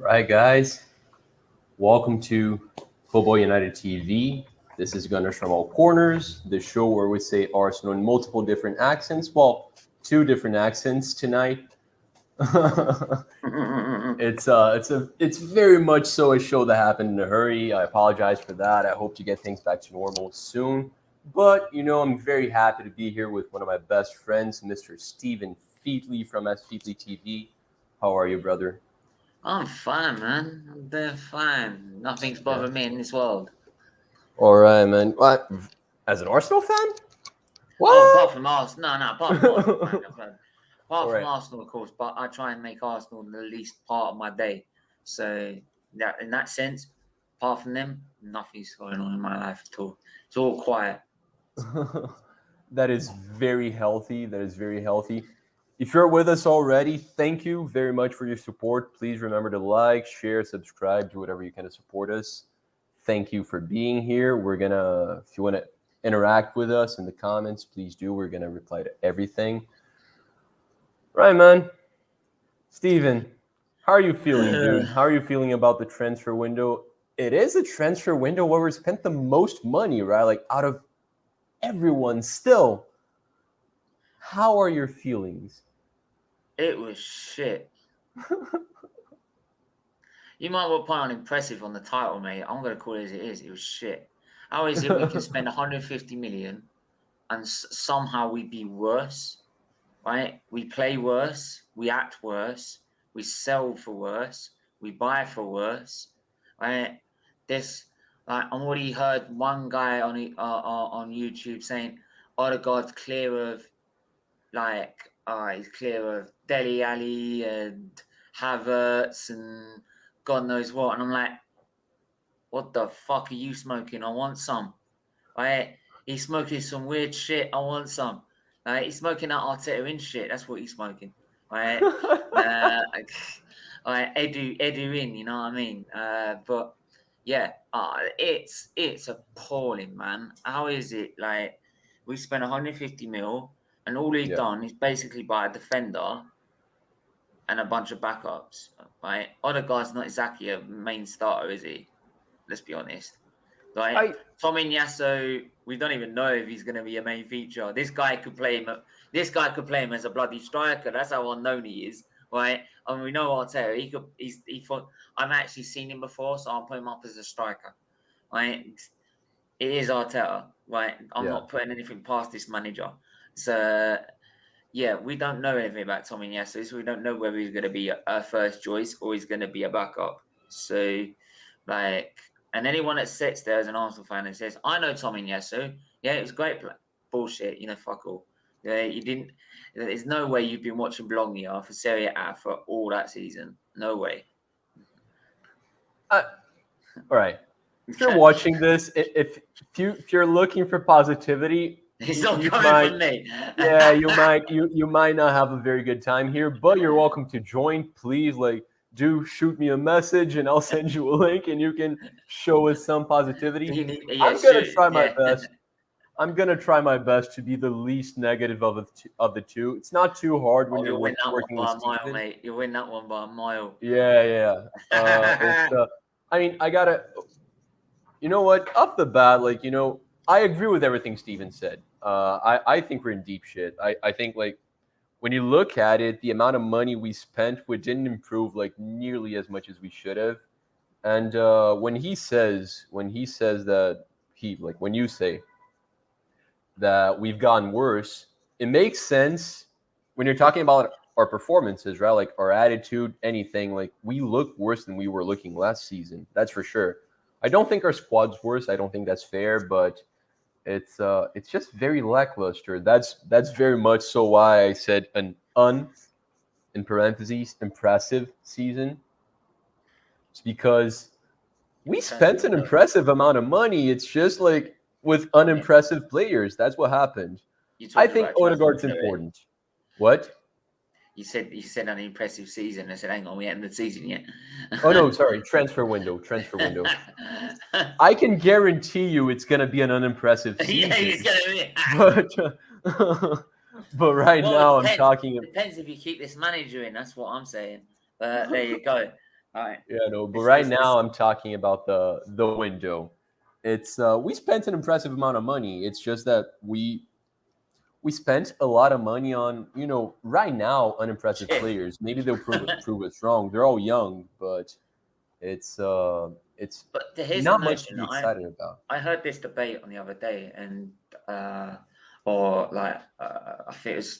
Right, guys. Welcome to Football United TV. This is Gunners from All Corners, the show where we say Arsenal in multiple different accents. Well, two different accents tonight. It's very much so a show that happened in a hurry. I apologize for that. I hope to get things back to normal soon. But I'm very happy to be here with one of my best friends, Mr. Stephen Featley from S Featley TV. How are you, brother? I'm fine, man. I'm doing fine. Nothing's Yeah. bothering me in this world. All right, man. What? As an Arsenal fan? What? Oh, apart from Arsenal. No, apart from Arsenal, man. Apart from Right. Arsenal, of course, but I try and make Arsenal the least part of my day. So, in that sense, apart from them, nothing's going on in my life at all. It's all quiet. That is very healthy. That is very healthy. If you're with us already, thank you very much for your support. Please remember to like, share, subscribe, do whatever you can to support us. Thank you for being here. If you want to interact with us in the comments, please do. We're gonna reply to everything. Right, man. Steven, how are you feeling, dude? How are you feeling about the transfer window? It is a transfer window where we spent the most money, right? Like out of everyone still. How are your feelings? It was shit. You might well put on impressive on the title, mate. I'm going to call it as it is. It was shit. How is it we can spend 150 million and somehow we be worse? Right? We play worse, we act worse, we sell for worse, we buy for worse. Right? I've already heard one guy on YouTube saying Odegaard's clear of he's clear of Dele Alli and Havertz and God knows what, and I'm like, what the fuck are you smoking? I want some. Right? He's smoking some weird shit. I want some. He's smoking that Arteta in shit. That's what he's smoking. Right? Edu in, you know what I mean? But yeah, it's appalling, man. How is it like we spent 150 mil and all he's done is basically buy a defender and a bunch of backups. Right? Odegaard's not exactly a main starter, is he? Let's be honest. Right? Tommy Yasso, we don't even know if he's going to be a main feature. This guy could play him. This guy could play him as a bloody striker. That's how unknown he is, right? And we know Arteta. I've actually seen him before, so I'll put him up as a striker. Right? It is Arteta, right? I'm not putting anything past this manager. So yeah, we don't know anything about Tommy Yasso, so we don't know whether he's going to be a first choice or he's going to be a backup. So, and anyone that sits there as an Arsenal fan and says, I know Tommy Yasso, yeah, it was great. Bullshit, fuck all. Yeah, you didn't. There's no way you've been watching Bologna for Serie A for all that season. No way. All right. If you're watching this, if you're looking for positivity, he's not coming from me. Yeah, you might not have a very good time here, but you're welcome to join. Please, do shoot me a message and I'll send you a link and you can show us some positivity. I'm gonna try my best. I'm gonna try my best to be the least negative of the two. It's not too hard when you're working with Steven. Mate. You'll win that one by a mile. Yeah. I mean, I gotta. You know what? Off the bat, I agree with everything Steven said. I think we're in deep shit. I think when you look at it, the amount of money we spent, we didn't improve nearly as much as we should have. And when he says that when you say that we've gotten worse, it makes sense when you're talking about our performances, right? Like our attitude, anything. We look worse than we were looking last season. That's for sure. I don't think our squad's worse. I don't think that's fair, but it's just very lackluster. That's very much so why I said an in parentheses impressive season. It's because we spent an impressive amount of money. It's just with unimpressive players. That's what happened. I think Odegaard's important. What? You said an impressive season. I said, hang on, we haven't the season yet. Oh no, sorry, transfer window. I can guarantee you it's gonna be an unimpressive season. Yeah, it's gonna be. But now I'm talking. Depends if you keep this manager in. That's what I'm saying. There you go. All right. Yeah, no, but right now I'm talking about the window. It's we spent an impressive amount of money. It's just that we spent a lot of money on, right now unimpressive Yeah. players. Maybe they'll prove us wrong. They're all young, but it's But here's the not much to notion. be excited about. I heard this debate on the other day, and or like I think it was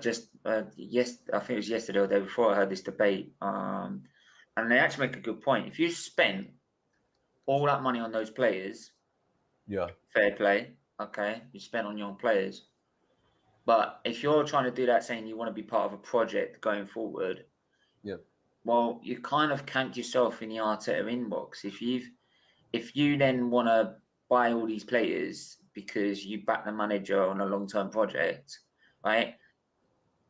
just yes, I think it was yesterday or the day before. I heard this debate, and they actually make a good point. If you spend all that money on those players, Yeah, fair play, okay, you spent on young players. But if you're trying to do that, saying you want to be part of a project going forward, yeah, well, you kind of count yourself in the Arteta inbox. If you then want to buy all these players because you back the manager on a long-term project, right?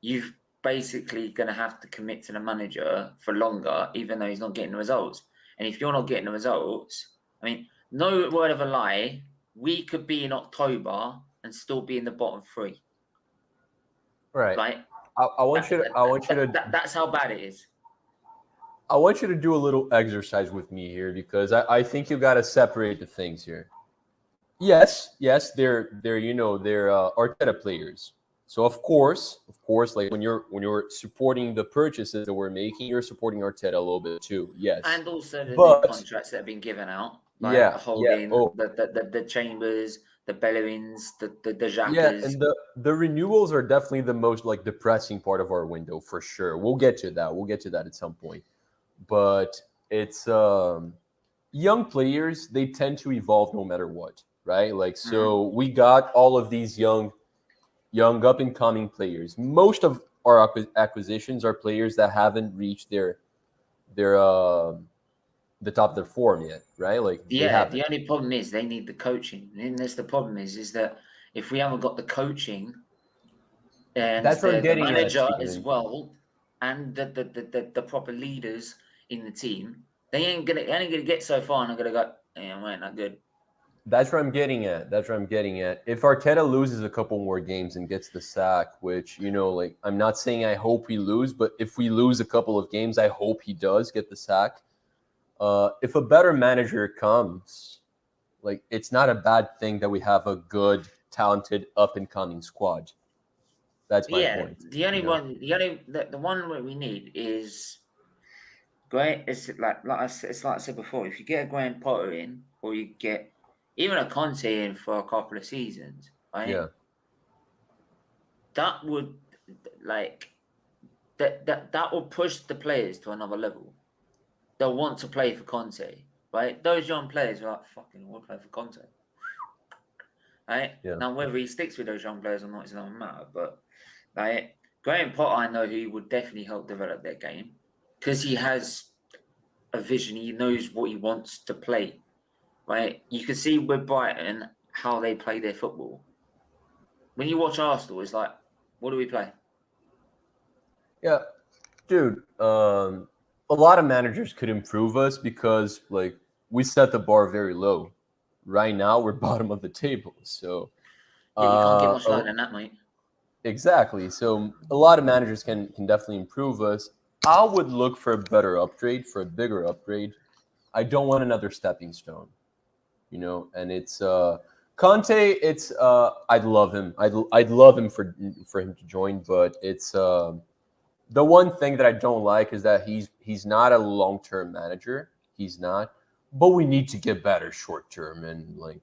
You've basically going to have to commit to the manager for longer, even though he's not getting the results. And if you're not getting the results, I mean, no word of a lie, we could be in October and still be in the bottom three. right. Like I want you to that's how bad it is. I want you to do a little exercise with me here because I think you got to separate the things here. Yes, they're Arteta players. So of course, like when you're supporting the purchases that we're making, you're supporting Arteta a little bit too. Yes, And also the new but contracts that have been given out, like yeah. Holding, Oh, the Chambers, the Bellowins, the yeah, Xhakas. and the renewals are definitely the most like depressing part of our window for sure. We'll get to that. We'll get to that at some point. But it's young players, they tend to evolve no matter what, right? Like Mm. so we got all of these young up and coming players. Most of our acquisitions are players that haven't reached their the top of their form yet, right? Like they Yeah, haven't. the only problem is they need the coaching. And that's the problem is that if we haven't got the coaching and That's what I'm the getting at, manager as Steven. well, and the proper leaders in the team, they ain't gonna get so far and they're gonna go, yeah, we're not good. That's what I'm getting at. That's what I'm getting at. If Arteta loses a couple more games and gets the sack, which, like I'm not saying I hope we lose, but if we lose a couple of games, I hope he does get the sack. If a better manager comes, like it's not a bad thing that we have a good, talented, up and coming squad. That's my Yeah, point. the only one, the one that we need is great. It's it's like I said before. If you get a Graham Potter in, or you get even a Conte in for a couple of seasons, right? Yeah, That would like that will push the players to another level. They'll want to play for Conte, right? Those young players are like, fucking, we'll play for Conte, right? yeah, Now, whether he sticks with those young players or not is another matter, but like Graham Potter, I know he would definitely help develop their game because he has a vision. He knows what he wants to play, right? You can see with Brighton how they play their football. When you watch Arsenal, it's like, what do we play? yeah, dude. A lot of managers could improve us because like we set the bar very low. Right now, we're bottom of the table, so Yeah, you can't get much a lower than that, mate. exactly. So a lot of managers can definitely improve us. I would look for a better upgrade, for a bigger upgrade. I don't want another stepping stone, And it's Conte. It's I'd love him. I'd love him for him to join, but it's the one thing that I don't like is that he's not a long term manager. He's not, but we need to get better short term, and like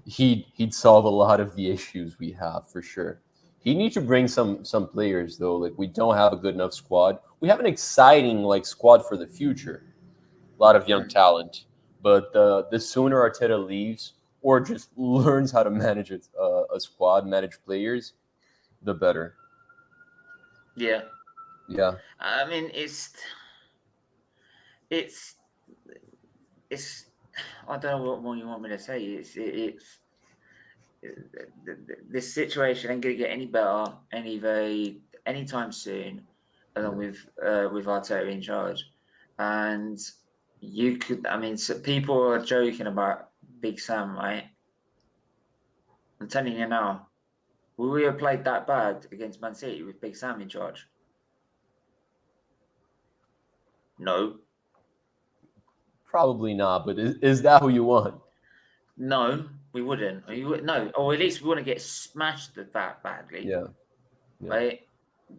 he'd solve a lot of the issues we have for sure. He needs to bring some players though. Like we don't have a good enough squad. We have an exciting like squad for the future. A lot of young Mm. talent, but the sooner Arteta leaves or just learns how to manage a squad, manage players, the better. Yeah, Yeah, I mean it's it's I don't know what more you want me to say. This situation ain't gonna get any better anytime soon, along yeah. with Arteta in charge. And you could, I mean, so people are joking about Big Sam, right? I'm telling you now, will we have played that bad against Man City with Big Sam in charge? No, Probably not, but is that who you want? no, we wouldn't. No, or at least we wouldn't get smashed that badly. Yeah, yeah, Right?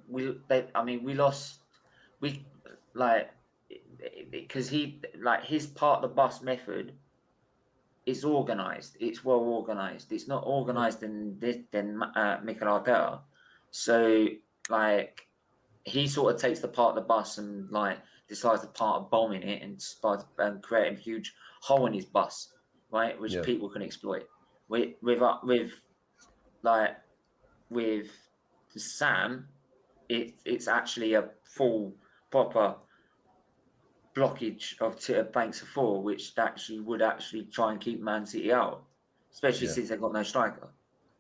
We lost. We like because he like his part of the bus method is organized. It's well organized. It's not organized in this than Mikel Arteta. So like he sort of takes the part of the bus and like decides to part of bombing it and starts creating a huge hole in his bus, right, which yeah, people can exploit. With like with Sam, it's actually a full proper blockage of banks of four, which actually would actually try and keep Man City out, especially yeah. since they've got no striker.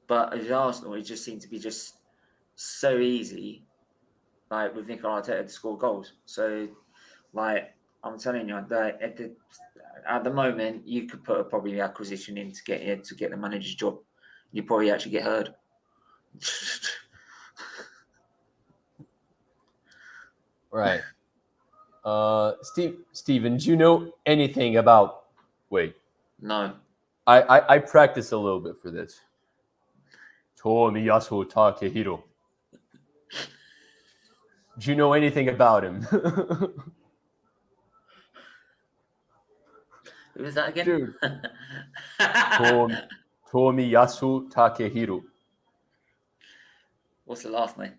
But as Arsenal, it just seemed to be just so easy, like with Mikel Arteta to score goals. So, like I'm telling you, at the moment, you could put probably the acquisition in to get the manager's job. You probably actually get heard. Right. Steven, do you know anything about? Wait, No, I practiced a little bit for this. Tomiyasu Takehiro. Do you know anything about him? who was that again? Dude, Tomiyasu Takehiro. What's the last name?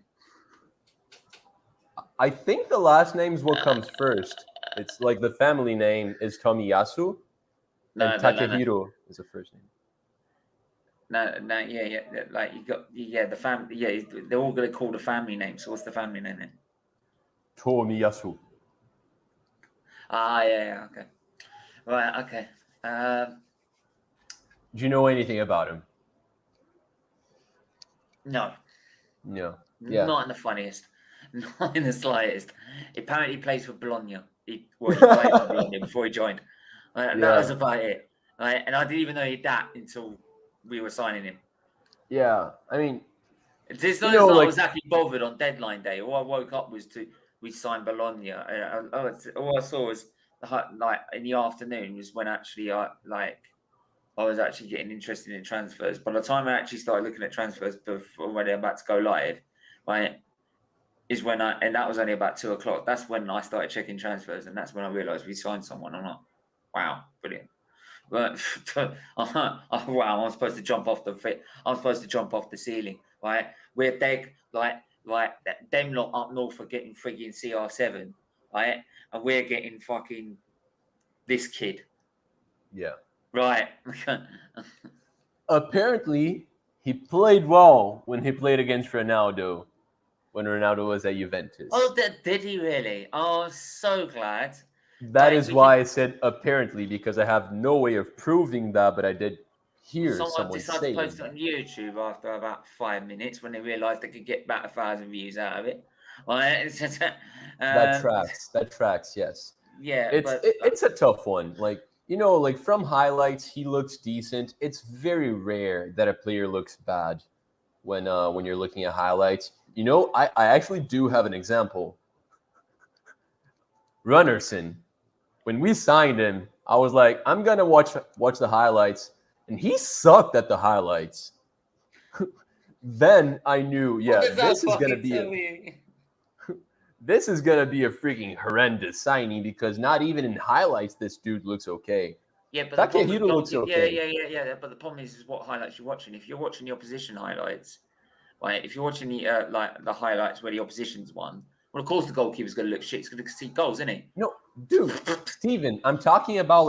I think the last name's what comes first. It's like the family name is Tomiyasu, and No. Takehiro is the first name. No, yeah. Like the family. Yeah, they're all gonna call the family name. So what's the family name then? Tomiyasu. Yeah, okay, right, okay. Do you know anything about him? No, No. Yeah. not in the funniest, not in the slightest. Apparently, he plays for Bologna. He played for Bologna before he joined. That was Yeah. about it. And I didn't even know that until we were signing him. Yeah. I mean, It's you not know, as though I like was actually bothered on deadline day. All I woke up was we signed Bologna. All I saw was like in the afternoon was when actually I was actually getting interested in transfers. By the time I actually started looking at transfers before when they're about to go live, right, is when and that was only about 2 o'clock. That's when I started checking transfers, and that's when I realised we signed someone. I'm like, wow, brilliant. But wow, I'm supposed to jump off I'm supposed to jump off the ceiling, right? We're dead, like them lot up north are getting frigging CR7, right? And we're getting fucking this kid, yeah. right? Apparently, he played well when he played against Ronaldo when Ronaldo was at Juventus. Oh, did he really? Oh, I'm so glad. That Like is why I said apparently, because I have no way of proving that, but I did hear someone someone decided to saying post it that. on YouTube after about 5 minutes when they realised they could get about 1,000 views out of it. Right? That um, tracks. That tracks. Yes, yeah, it's but it's a tough one. Like like from highlights, he looks decent. It's very rare that a player looks bad when you're looking at highlights. I actually do have an example. Runnerson. When we signed him, I was like, I'm gonna watch the highlights, and he sucked at the highlights. Then I knew, what yeah, does that fucking tell you? this is gonna be a freaking horrendous signing because not even in highlights this dude looks okay. Yeah, but the problem with Takehiro looks okay. yeah. But the problem is what highlights you're watching. If you're watching the opposition highlights, right? If you're watching the like the highlights where the opposition's won, well, of course the goalkeeper's going to look shit. He's going to see goals, isn't he? No, dude, Steven, I'm talking about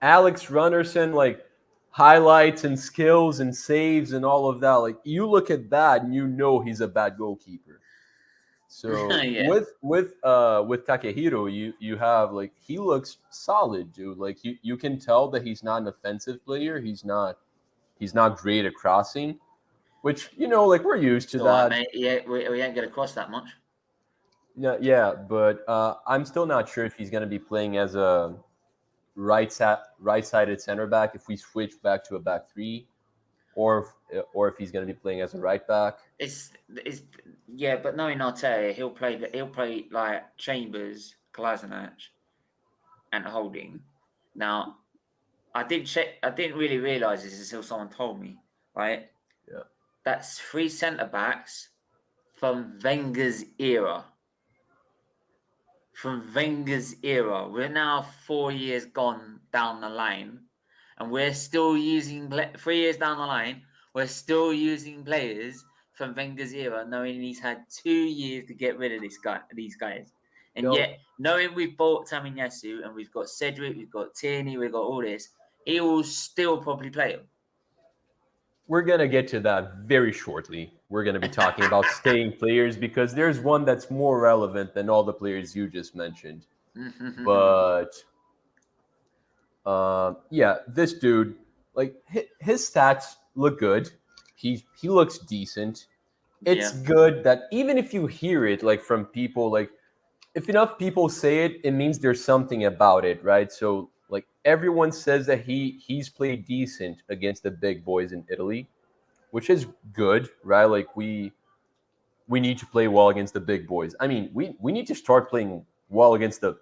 Alex Runnerson, like highlights and skills and saves and all of that. Like you look at that and you know he's a bad goalkeeper. So Yeah. with Takehiro, you have like he looks solid, dude. Like you can tell that he's not an offensive player. He's not great at crossing, which like we're used to All right, that. mate. Yeah, we ain't going to cross that much. Yeah, yeah, but I'm still not sure if he's going to be playing as a right-sided center back if we switch back to a back three, or if he's going to be playing as a right back. It's yeah, but knowing Arteta, he'll play like Chambers, Kolasinac, and Holding. Now, I didn't really realise this until someone told me, right? Yeah. That's 3 centre-backs from Wenger's era. From Wenger's era. We're now 4 years gone down the line, and we're still using 3 years down the line. We're still using players from Wenger's era, knowing he's had 2 years to get rid of these guys, and yet knowing we've bought Tamiyasu and we've got Cedric, we've got Tierney, we've got all this, he will still probably play him. We're going to get to that very shortly. We're going to be talking about staying players because there's one that's more relevant than all the players you just mentioned. But yeah, this dude, like his stats look good. He looks decent. It's good that even if you hear it like from people, like if enough people say it, it means there's something about it, right? So like everyone says that he's played decent against the big boys in Italy, which is good, right? Like we need to play well against the big boys. I mean, we need to start playing well against the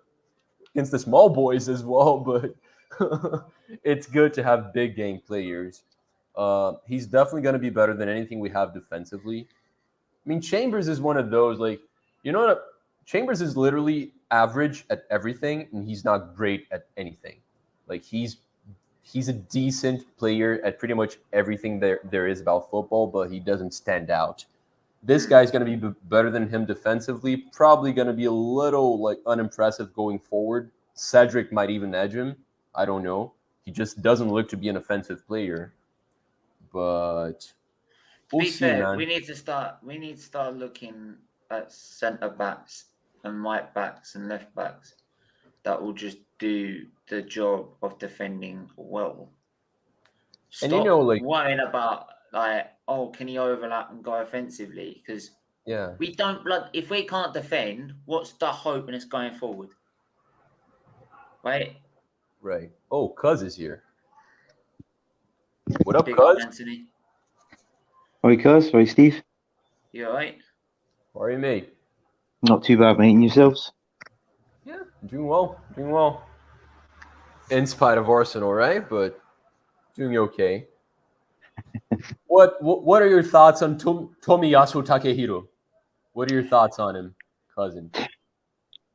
small boys as well, but it's good to have big game players. He's definitely going to be better than anything we have defensively. I mean, Chambers is one of those, like, you know what? Chambers is literally average at everything, and he's not great at anything. Like, he's a decent player at pretty much everything there is about football, but he doesn't stand out. This guy's going to be better than him defensively, probably going to be a little, like, unimpressive going forward. Cedric might even edge him. I don't know. He just doesn't look to be an offensive player. But to be fair, man. we need to start looking at centre backs and right backs and left backs that will just do the job of defending well. Stop and you know, like, worrying about like, oh, can he overlap and go offensively? Because we don't if we can't defend, what's the hope in us going forward? Right. Right. Oh, Cuz is here. What up, Big Cuz? up, Anthony. Hi, Cuz. Hi, Steve. You alright? How are you, mate? Not too bad, mate. And yourselves? Yeah, doing well. Doing well. In spite of Arsenal, right? But doing okay. What are your thoughts on Tomiyasu Takehiro? What are your thoughts on him, cousin? Do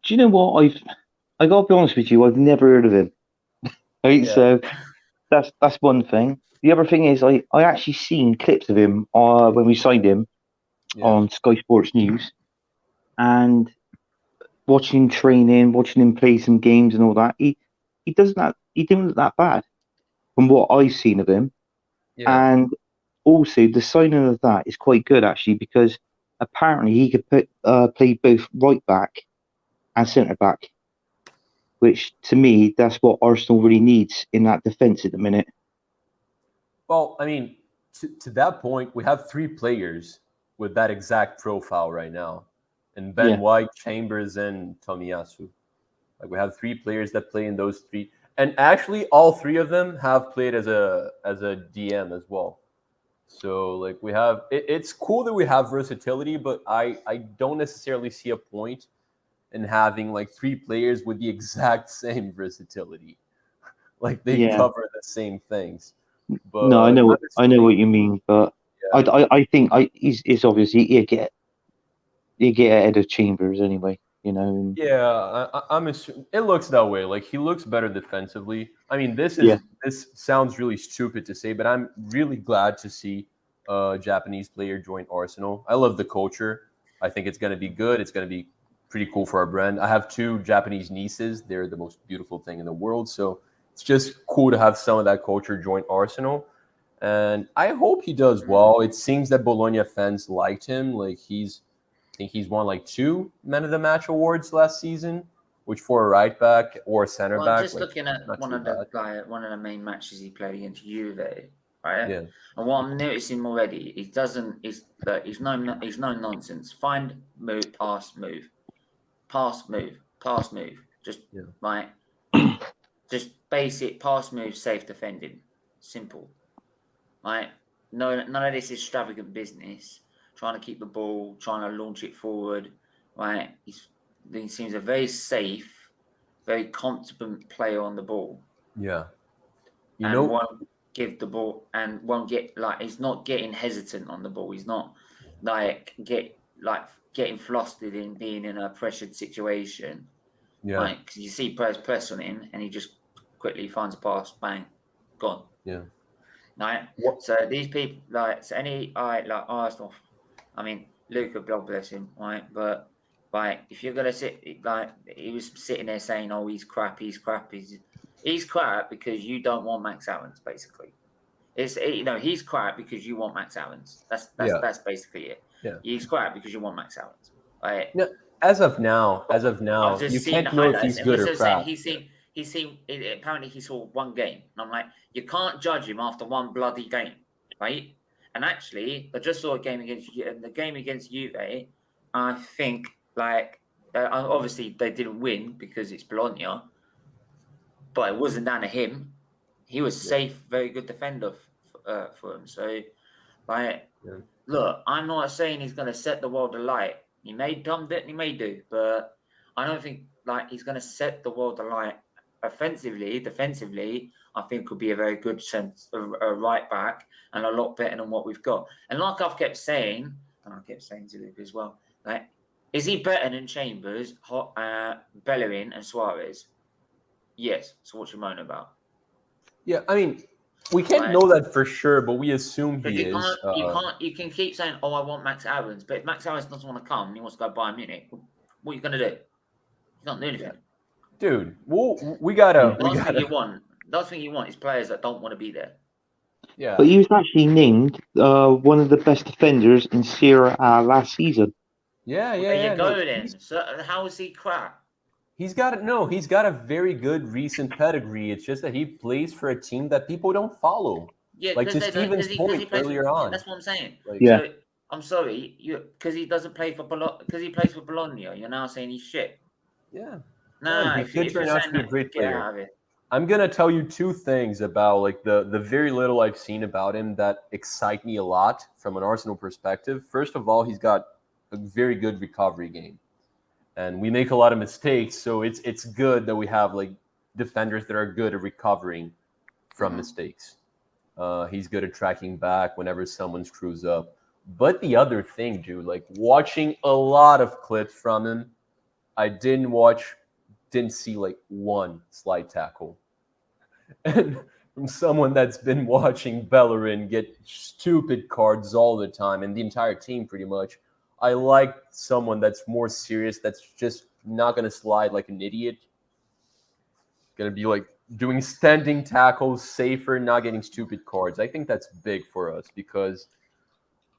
you know what? I gotta be honest with you. I've never heard of him. Right, Yeah. so that's one thing. The other thing is I actually seen clips of him when we signed him on Sky Sports News, and watching him training, watching him play some games and all that. He didn't look that bad from what I've seen of him. Yeah. And also the signing of that is quite good actually, because apparently he could play both right back and centre back, which to me that's what Arsenal really needs in that defence at the minute. Well, I mean, to that point, we have 3 players with that exact profile right now, and Ben White, Chambers, and Tomiyasu. Like we have 3 players that play in those 3, and actually all 3 of them have played as a DM as well. So like we have, it's cool that we have versatility, but I don't necessarily see a point in having like 3 players with the exact same versatility, like they cover the same things. But no, I know what you mean, but I think he's obviously you get ahead of Chambers anyway, you know. Yeah, I'm assuming it looks that way. Like he looks better defensively. I mean, this sounds really stupid to say, but I'm really glad to see a Japanese player join Arsenal. I love the culture. I think it's going to be good. It's going to be pretty cool for our brand. I have 2 Japanese nieces. They're the most beautiful thing in the world. So it's just cool to have some of that culture join Arsenal. And I hope he does well. It seems that Bologna fans liked him. Like I think he's won like 2 Man of the Match awards last season, which for a right back or center back. I'm just looking at one of the main matches he played against Juve, right? Yeah. And what I'm noticing already, he's no nonsense. Find, move, pass, move, pass, move, pass, move. Just right. Just basic pass, move, safe defending. Simple. Right? No, none of this extravagant business. Trying to keep the ball, trying to launch it forward. Right? he seems a very safe, very competent player on the ball. Yeah. Won't give the ball and won't get he's not getting hesitant on the ball. He's not getting flustered in being in a pressured situation. Yeah. Because you see players press on him and he just quickly finds a pass, bang, gone. Yeah. Right. So these people Arsenal. I mean, Luca, God bless him, right? But if you're gonna sit he was sitting there saying, "Oh, he's crap, he's crap, he's crap," because you don't want Max Aaron's, basically. He's crap because you want Max Aaron's. That's basically it. Yeah. He's crap because you want Max Aaron's. Right. No, as of now, I've just you seen can't the know if highlights, he's and good this or is saying crap. he's seen. Apparently, he saw one game, and I'm like, you can't judge him after one bloody game, right? And actually, I just saw a game against Juve. I think obviously they didn't win because it's Bologna, but it wasn't down to him. He was safe, very good defender for him. So, look, I'm not saying he's going to set the world alight. He may dumb it, he may do, but I don't think he's going to set the world alight. Offensively, defensively, I think could be a very good a right back and a lot better than what we've got. And like I've kept saying, and I kept saying to Luke as well, is he better than Chambers, Bellerin, and Suarez? Yes. So what you moan about? Yeah, I mean, we can't know that for sure, but we assume he is. You can keep saying, "Oh, I want Max Aaron's," but if Max Aaron's doesn't want to come and he wants to go Bayern Munich, what are you going to do? He's not doing anything. Dude, we gotta. The last thing you want is players that don't want to be there. Yeah. But he was actually named one of the best defenders in Serie A last season. Yeah. There you go then. So how is he crap? He's got a very good recent pedigree. It's just that he plays for a team that people don't follow. Yeah, like to Steven's point earlier on. That's what I'm saying. Yeah. So, I'm sorry, because he doesn't play for Bologna. Because he plays for Bologna, you're now saying he's shit. Yeah. No, he could turn out to be a great player. Get out of it. I'm gonna tell you two things about the very little I've seen about him that excite me a lot from an Arsenal perspective. First of all, he's got a very good recovery game, and we make a lot of mistakes, so it's good that we have defenders that are good at recovering from mistakes. He's good at tracking back whenever someone screws up. But the other thing, dude, watching a lot of clips from him, I didn't see one slide tackle. And from someone that's been watching Bellerin get stupid cards all the time, and the entire team pretty much, I like someone that's more serious, that's just not going to slide like an idiot. Going to be doing standing tackles, safer, not getting stupid cards. I think that's big for us because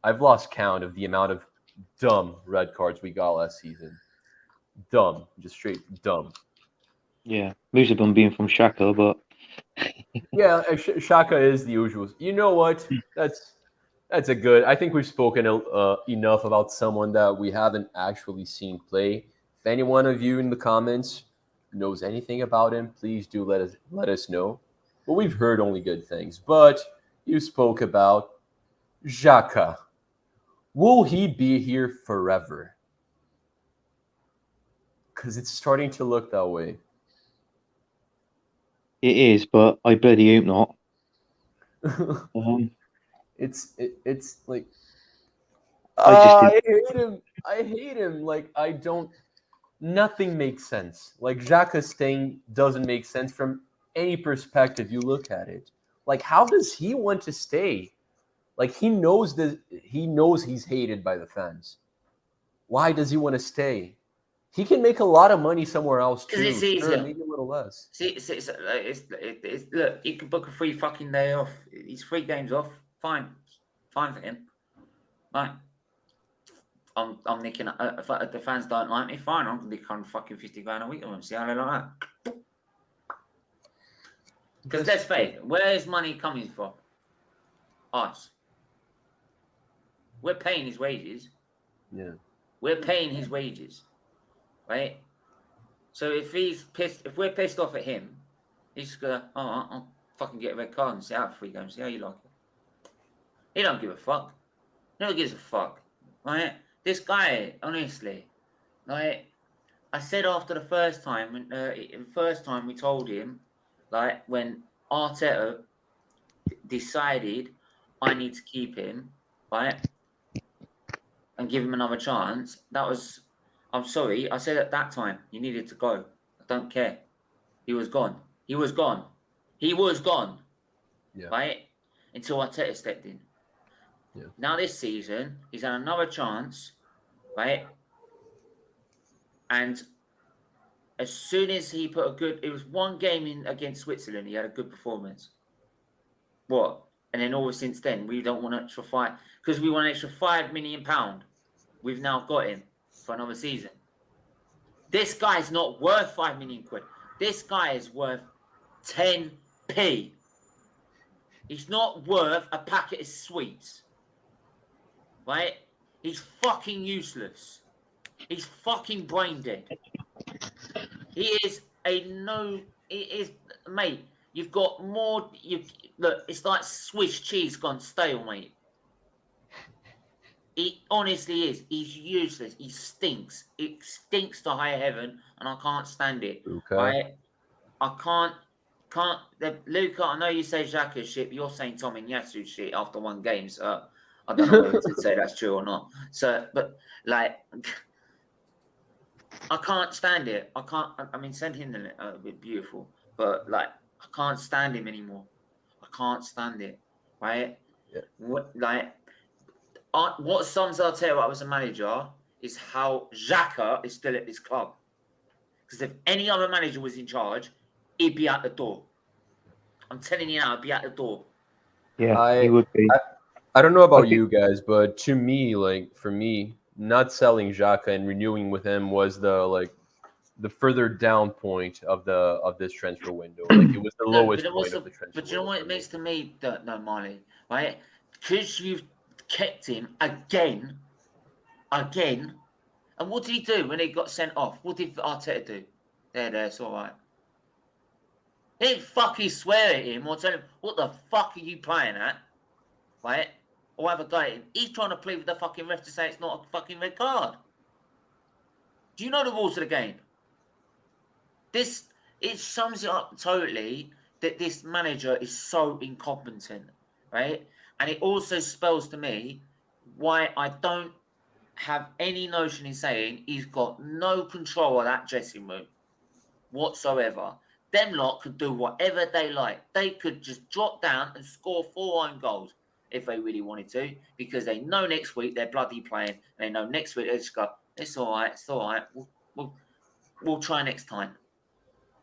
I've lost count of the amount of dumb red cards we got last season. Dumb, just straight dumb. Yeah, most of them being from Xhaka, but yeah, Xhaka is the usual. You know what? That's a good. I think we've spoken enough about someone that we haven't actually seen play. If any one of you in the comments knows anything about him, please do let us know. But we've heard only good things. But you spoke about Xhaka. Will he be here forever? Because it's starting to look that way. it is. But I bet he hope not. It's like I hate him. I don't. Nothing makes sense. Xhaka staying doesn't make sense from any perspective you look at it. How does he want to stay? He knows he's hated by the fans. Why does he want to stay? He can make a lot of money somewhere else too. Because it's easier. Sure, maybe a little less. Look, you can book a free fucking day off. He's 3 games off. Fine for him. Right. I'm nicking. If the fans don't like me, fine. I'm gonna nick fucking 50 grand a week on them. See how they like that? Because let's face it, where is money coming from? Us. We're paying his wages. Yeah. We're paying his wages, right? So if we're pissed off at him, he's just gonna, I'll fucking get a red card and sit out for 3 games. See how you like it. He don't give a fuck. No one gives a fuck, right? This guy, honestly, I said after the first time, we told him, like when Arteta decided I need to keep him, right, and give him another chance. I'm sorry, I said at that time he needed to go. I don't care. He was gone. He was gone. Yeah. Right, until Arteta stepped in. Yeah. Now this season, he's had another chance, right, and as soon as he it was one game in against Switzerland, he had a good performance. What? And then all since then, we don't want extra because we want an extra £5 million. We've now got him for another season. This guy's not worth £5 million. This guy is worth 10p. He's not worth a packet of sweets. Right? He's fucking useless. He's fucking brain dead. He is mate. You've got more. Look, it's like Swiss cheese gone stale, mate. He honestly is. He's useless. He stinks. It stinks to high heaven, and I can't stand it. Okay. Right? I can't. Luca, I know you say Xhaka shit, but you're saying Tomiyasu shit after one game, so I don't know whether to say that's true or not. So, but like, I can't stand it. I can't. I mean, send him a bit beautiful, but like, I can't stand him anymore. I can't stand it. Right? Yeah. What sums Arteta up as a manager is how Xhaka is still at this club. Because if any other manager was in charge, he'd be out the door. I'm telling you now, he'd be out the door. Yeah, he would be. I don't know about you guys, but to me, like for me, not selling Xhaka and renewing with him was the further down point of this transfer window. Like it was the lowest point of the transfer window. But you know what it makes to me, no, Marley, right? Because you've kept him again. And what did he do when he got sent off? What did Arteta do? There, it's all right. He didn't fucking swear at him or tell him, what the fuck are you playing at? Right? Or have a go at him. He's trying to plead with the fucking ref to say it's not a fucking red card. Do you know the rules of the game? It sums it up totally that this manager is so incompetent, right? And it also spells to me why I don't have any notion in saying he's got no control of that dressing room whatsoever. Them lot could do whatever they like. They could just drop down and score 4 own goals if they really wanted to, because they know next week they're bloody playing. They know next week they just go, it's all right. We'll try next time.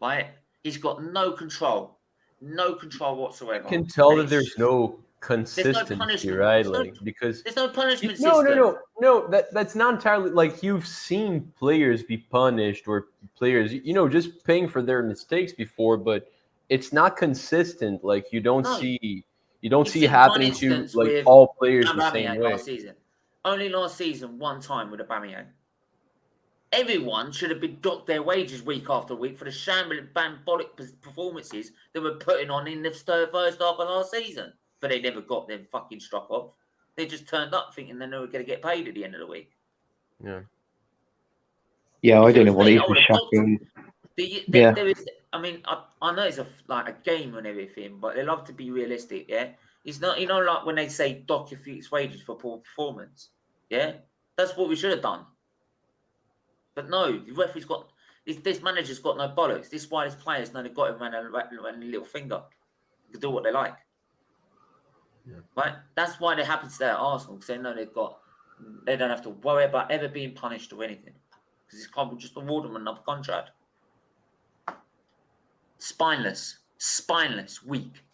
Right? He's got no control whatsoever. You can tell that there's no consistency, right? Because there's no punishment system. No. That's not entirely like you've seen players be punished or players, just paying for their mistakes before, but it's not consistent. Like you don't see happening to like all players the same way. Last season. Only last season, one time with Aubameyang. Everyone should have been docked their wages week after week for the shambolic performances they were putting on in the first half of last season. But they never got them fucking struck off. They just turned up thinking they were going to get paid at the end of the week. Yeah. Yeah, I don't know what it is with Xhaka. There is. I mean, I know it's a game and everything, but they love to be realistic. Yeah, it's not. Like when they say dock your fixed wages for poor performance. Yeah, that's what we should have done. But no, the referee's got this manager's got no bollocks. This is why his players know they've got him around a little finger. They can do what they like. Yeah. Right? That's why they happen to stay at Arsenal, because they know they don't have to worry about ever being punished or anything. Because this club will just award them another contract. Spineless, weak.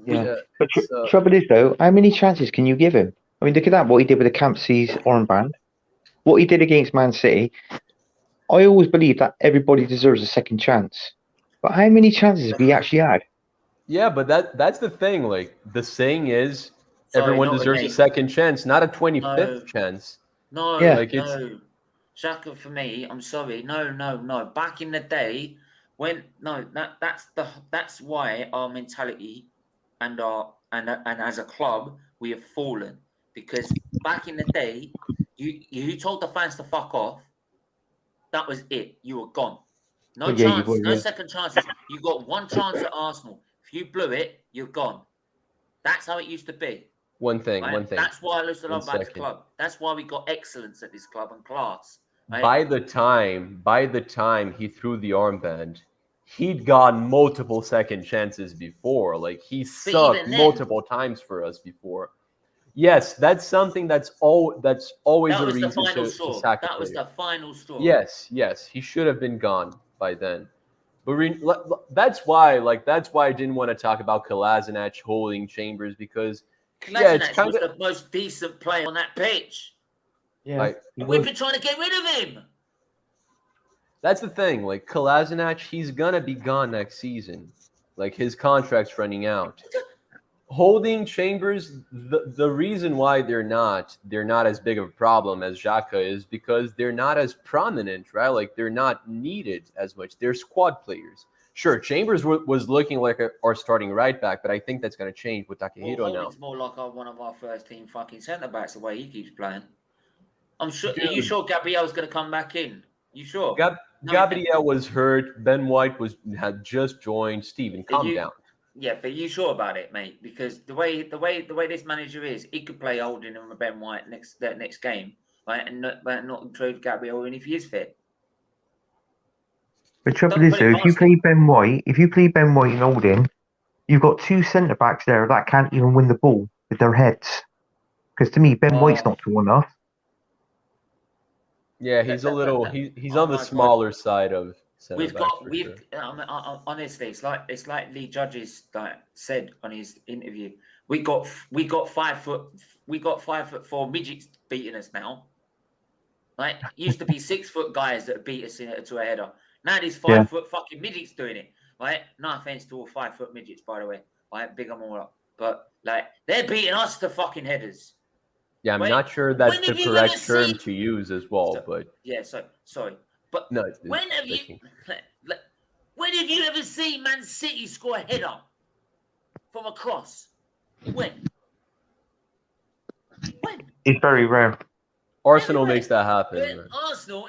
Yeah. But trouble is though, how many chances can you give him? I mean, look at that, what he did with the Campsies armband. What he did against Man City, I always believe that everybody deserves a second chance. But how many chances have he actually had? Yeah, but that's the thing. Like the saying is, everyone deserves a second chance, not a 25th chance. No. Xhaka for me, I'm sorry. No. Back in the day, that's why our mentality and as a club we have fallen, because back in the day. You told the fans to fuck off, that was it. You were gone. No Yeah, you chance, were, no yeah. second chances. You got one chance at Arsenal. If you blew it, you're gone. That's how it used to be. One thing. That's why I used to love about this second. club. That's why we got excellence at this club and class. Right? By the time he threw the armband, he'd gotten multiple second chances before. Like he sucked even then- multiple times for us before. Yes, that's something that's always That a was the reason final to straw. sack a That was player. the final straw. Yes, he should have been gone by then. But that's why I didn't want to talk about Kolasinac holding Chambers because Kolasinac was the most decent player on that pitch. Yeah, We've been trying to get rid of him. That's the thing. Like Kolasinac, he's gonna be gone next season. Like his contract's running out. Holding Chambers, the reason why they're not as big of a problem as Xhaka is because they're not as prominent, right? Like they're not needed as much. They're squad players. Sure, Chambers was looking like our starting right back, but I think that's going to change with Takehiro now. It's more like one of our first team fucking centre backs the way he keeps playing. I'm sure. Dude. Are you sure Gabriel's going to come back in? You sure? Gabriel was hurt. Ben White had just joined. Steven, calm down. Yeah, but you sure about it, mate? Because the way this manager is, he could play Holding and Ben White next game, right? And not include Gabriel if he is fit. The trouble is, though, if you play Ben White and Holding, you've got two centre backs there that can't even win the ball with their heads. Because to me, Ben White's not tall enough. Yeah, he's he's on the smaller side of. Honestly, it's like Lee Judges said on his interview. We got 5'4" midgets beating us now. Right, used to be 6 foot guys that beat us to a header. Now these 5 foot fucking midgets doing it. Right, no offense to all 5 foot midgets, by the way. Right, big them all up, but like they're beating us to fucking headers. Yeah, I'm not sure that's the correct term to use as well, but yeah. So sorry. But no, when have you ever seen Man City score a header from a cross? When? It's very rare. Arsenal makes that happen. Arsenal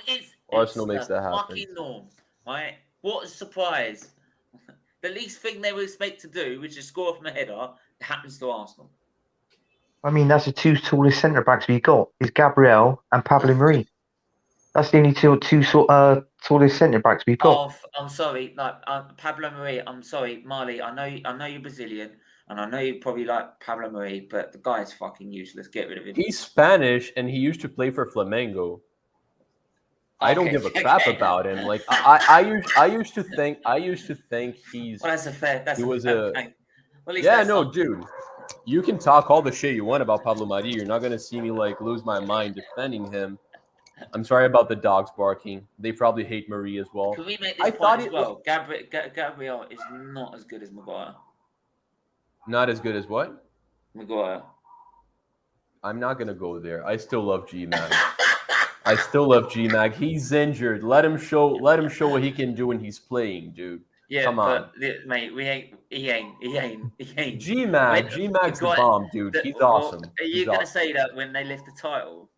makes that happen. Fucking norm, right? What a surprise! The least thing they would expect to do, which is score from a header, happens to Arsenal. I mean, that's the two tallest centre backs we got. Is Gabriel and Pablo Mari. That's the only two tallest centre backs we've got. Oh, I'm sorry, Pablo Mari. I'm sorry, Marley. I know you're Brazilian, and I know you probably like Pablo Mari, but the guy's fucking useless. Get rid of him. He's Spanish, and he used to play for Flamengo. I don't give a crap about him. Like I used to think he's. Well, that's a fair. That's he was a. Well, yeah, no, dude. You can talk all the shit you want about Pablo Mari. You're not gonna see me lose my mind defending him. I'm sorry about the dogs barking. They probably hate Marie as well. Can we make this point as well? Gabriel is not as good as Maguire. Not as good as what? Maguire. I'm not gonna go there. I still love G-Mag. He's injured. Let him show what he can do when he's playing, dude. Yeah, come on, mate. He ain't. G-Mag's the bomb, dude. He's awesome. Are you gonna say that when they lift the title?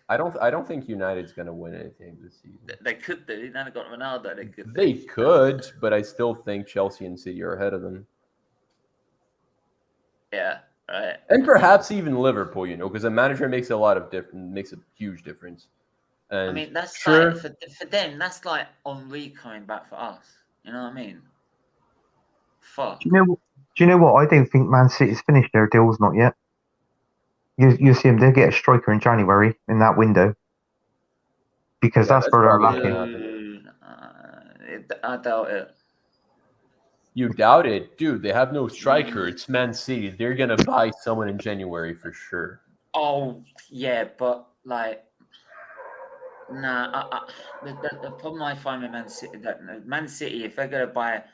I don't think United's gonna win anything this season. They could do. Now they got Ronaldo. They could, but I still think Chelsea and City are ahead of them. Yeah, right. And perhaps even Liverpool, because a manager makes a huge difference. And I mean, that's like for them. That's like Henri coming back for us. You know what I mean? Fuck. Do you know what? I don't think Man City's finished their deals, not yet. You see them, they'll get a striker in January in that window. Because that's where they're lacking. I doubt it. You doubt it? Dude, they have no striker. It's Man City. They're going to buy someone in January for sure. Oh, yeah, but the problem I find with Man City, if they're going to buy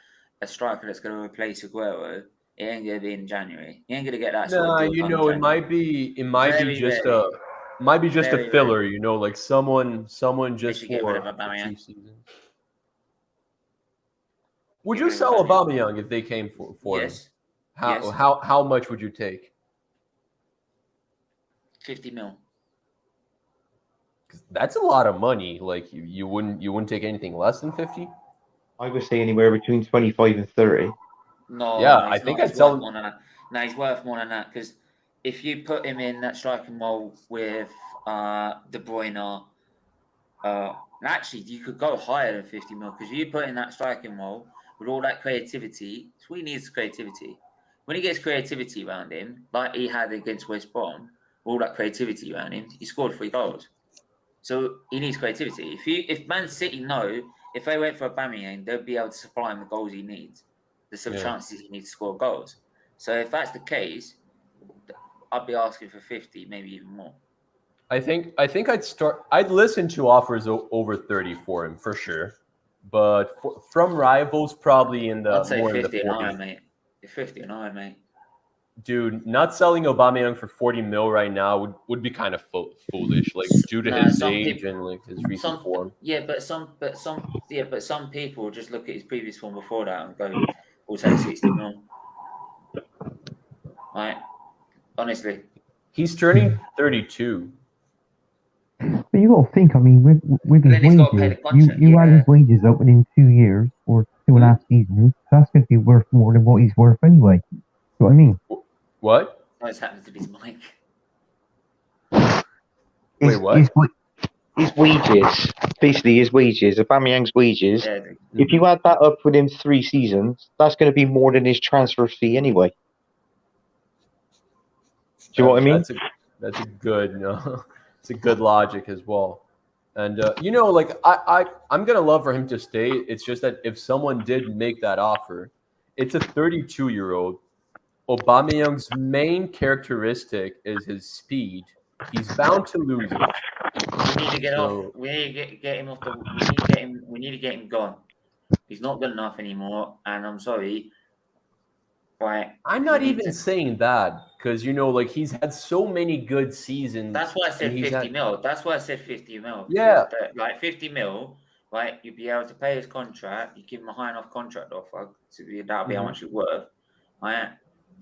a striker that's going to replace Aguero, it ain't gonna be in January. You ain't gonna get that. It might be just a filler. Like someone just for the Chiefs season. Would you sell Aubameyang if they came for him? How much would you take? 50 mil. That's a lot of money. Like you wouldn't take anything less than 50. I would say anywhere between 25 and 30. Yeah, No, I he's think not. I'd He's sell worth him. more than that. No, he's worth more than that because if you put him in that striking role with De Bruyne, actually you could go higher than 50 mil because you put in that striking role with all that creativity. So he needs creativity. When he gets creativity around him, like he had against West Brom, all that creativity around him, he scored 3 goals. So he needs creativity. If Man City know if they went for Aubameyang, they'll be able to supply him the goals he needs. There's some chances he needs to score goals. So if that's the case, I'd be asking for 50, maybe even more. I think I'd listen to offers over 30 for him for sure, but from rivals probably in I'd the say more in the 50 and 40s. higher, mate. 50 and higher, mate. Dude, not selling Aubameyang for 40 mil right now would be kind of foolish, like due to his age and like his recent form. But some people just look at his previous form before that and go, "We'll take 60 mil." Right? Honestly, He's turning 32. But you got to think, I mean, with his then he's got to pay the wages, contract. you add his wages up within 2 years or 2.5 seasons, that's going to be worth more than what he's worth anyway. You know what I mean? What? What's happened to his mic? Wait, what? His wages, basically his wages, Aubameyang's wages. Yeah, If you add that up within 3 seasons, that's going to be more than his transfer fee anyway. Do you know what I mean? That's a good, it's a good logic as well. And like I'm gonna love for him to stay. It's just that if someone did make that offer, it's a 32-year-old. Aubameyang's main characteristic is his speed. He's bound to lose it. we need to get off. We need to get him off the. We need to get him gone. He's not good enough anymore, and I'm sorry. Right. I'm not even saying that because like he's had so many good seasons. That's why I said 50 mil. That's why I said 50 mil. Yeah. Like 50 mil, right? You'd be able to pay his contract. You give him a high enough contract offer that'll be how much it's worth, right?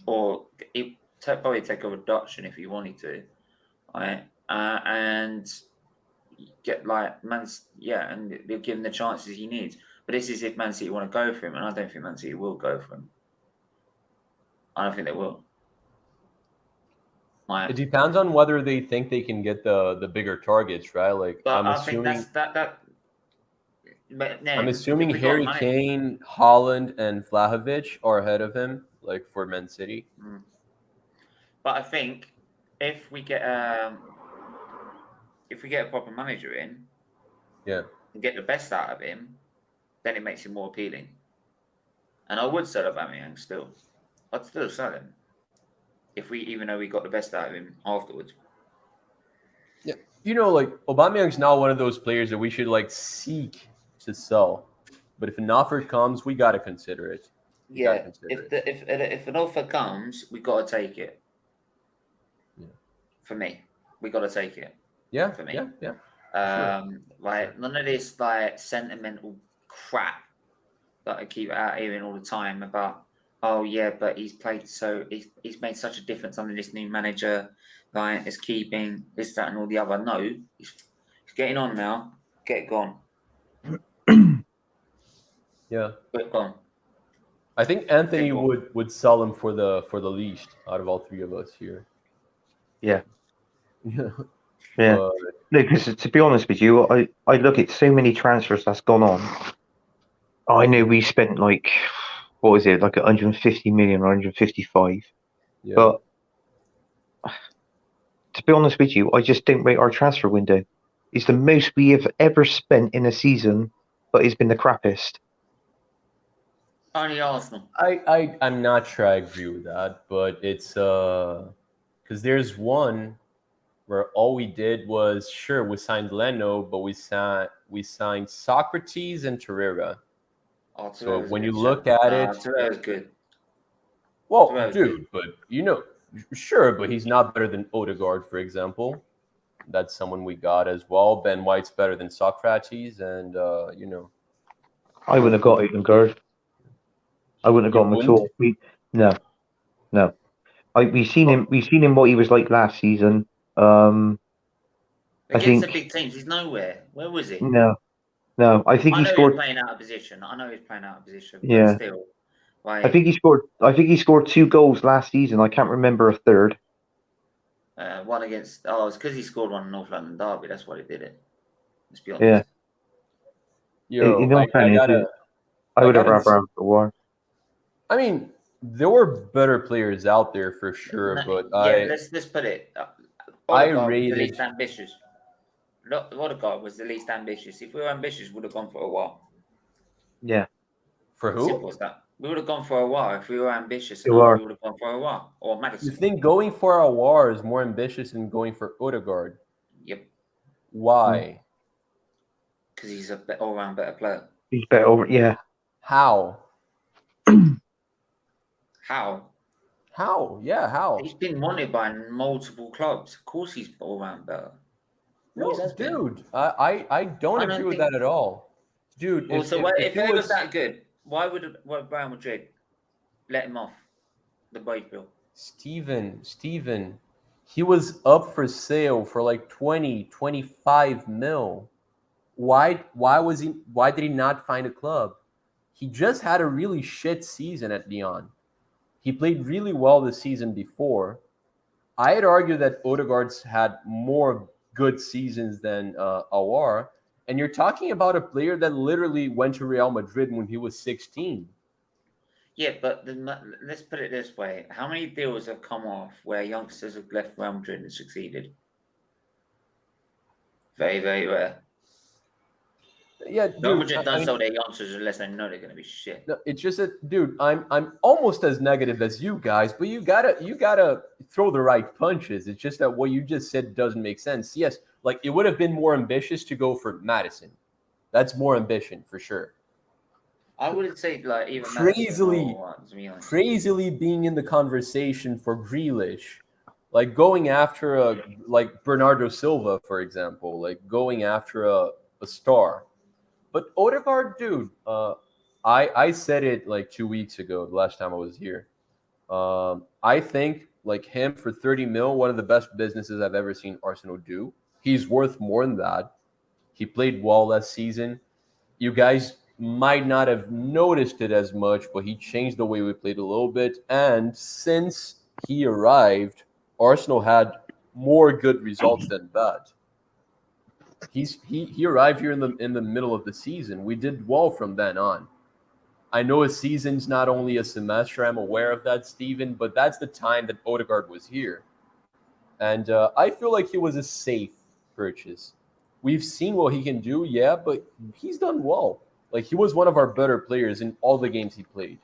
Or it probably take a reduction if you wanted to, right? And get and they'll give him the chances he needs. But this is if Man City want to go for him, and I don't think Man City will go for him. I don't think they will. It depends on whether they think they can get the bigger targets, right? Like I'm assuming I'm assuming Harry Kane, Haaland, and Vlahovic are ahead of him, like for Man City. But I think if we get a proper manager in, and get the best out of him, then it makes him more appealing. And I would sell Aubameyang still. I'd still sell him even though we got the best out of him afterwards. Yeah, like Aubameyang's not one of those players that we should like seek to sell, but if an offer comes, we got to consider it. If an offer comes, we got to take it. Yeah. For me, we got to take it. Yeah. For me. Yeah. Like none of this like sentimental crap that I keep out hearing all the time about. Oh yeah, but he's made such a difference under this new manager. Right, is keeping this, that, and all the other. No, he's getting on now. Get gone. Yeah, get gone. I think Anthony would sell him for the least out of all 3 of us here. Yeah. Yeah. No, because to be honest with you, I look at so many transfers that's gone on. I know we spent like, what was it, like 150 million or 155. Yeah. But to be honest with you, I just don't rate our transfer window. It's the most we have ever spent in a season, but it's been the crappiest. Only Arsenal. I'm not sure I agree with that, but it's because there's one where all we did was we signed Leno, but we signed Socrates and Torreira. Oh, so when you look at it, Torreira's good. Well, dude, but sure, but he's not better than Odegaard, for example. That's someone we got as well. Ben White's better than Socrates, and I wouldn't have got Odegaard. I wouldn't have got him at all. We seen him what he was like last season. But Against think the big teams, he's nowhere. Where was he? no. I think I he know he was scored. playing out of position. But Yeah, still, I like, think he scored. I think he scored 2 goals last season. I can't remember a third. one against. Oh, it's because he scored one in North London Derby. That's why he did it. Let's be honest. Yeah. Yo, In all fairness, I I would have uh, gotta. rather him for war. I mean, there were better players out there for sure, but Yeah, let's put it. I Odegaard was the rated least ambitious. Look, Odegaard was the least ambitious. If we were ambitious, we would have gone for a while. Yeah, for Simple who? as that. We would have gone for a while. If we were ambitious you enough, we are. would have gone for a while. Or You Madison. think going for a war is more ambitious than going for Odegaard? Yep. Why? Because he's a all-round better player. He's better over. Yeah. How? How? How? Yeah, how? He's been wanted by multiple clubs. Of course, he's all-round better. Always No, has been. dude, I don't I agree don't with think. that at all. Dude, Well, if, so if, if if it he was was that good, why would Real Madrid let him off the wage bill? Steven, he was up for sale for like 25 mil. Why did he not find a club? He just had a really shit season at Lyon. He played really well the season before. I'd argue that Odegaard's had more good seasons than Awar. And you're talking about a player that literally went to Real Madrid when he was 16. Yeah, but let's put it this way: how many deals have come off where youngsters have left Real Madrid and succeeded? Very, very rare. Yeah, Real dude. Madrid I don't mean, sell their youngsters unless they know they're going to be shit. no, it's just that, dude. I'm almost as negative as you guys, but you gotta throw the right punches. It's just that what you just said doesn't make sense. Yes, like it would have been more ambitious to go for Madison. That's more ambition for sure. I wouldn't say like even Madison Crazily, or to be honest. crazily being in the conversation for Grealish, like going after a like Bernardo Silva, for example, like going after a star. But Odegaard, dude, I said it like 2 weeks ago, the last time I was here. I think like him for 30 mil, one of the best businesses I've ever seen Arsenal do. He's worth more than that. He played well last season. You guys might not have noticed it as much, but he changed the way we played a little bit. And since he arrived, Arsenal had more good results than bad. He arrived here in the middle of the season. We did well from then on. I know a season's not only a semester. I'm aware of that, Steven, but that's the time that Odegaard was here. And I feel like he was a safe purchase. We've seen what he can do, yeah, but he's done well. Like he was one of our better players in all the games he played.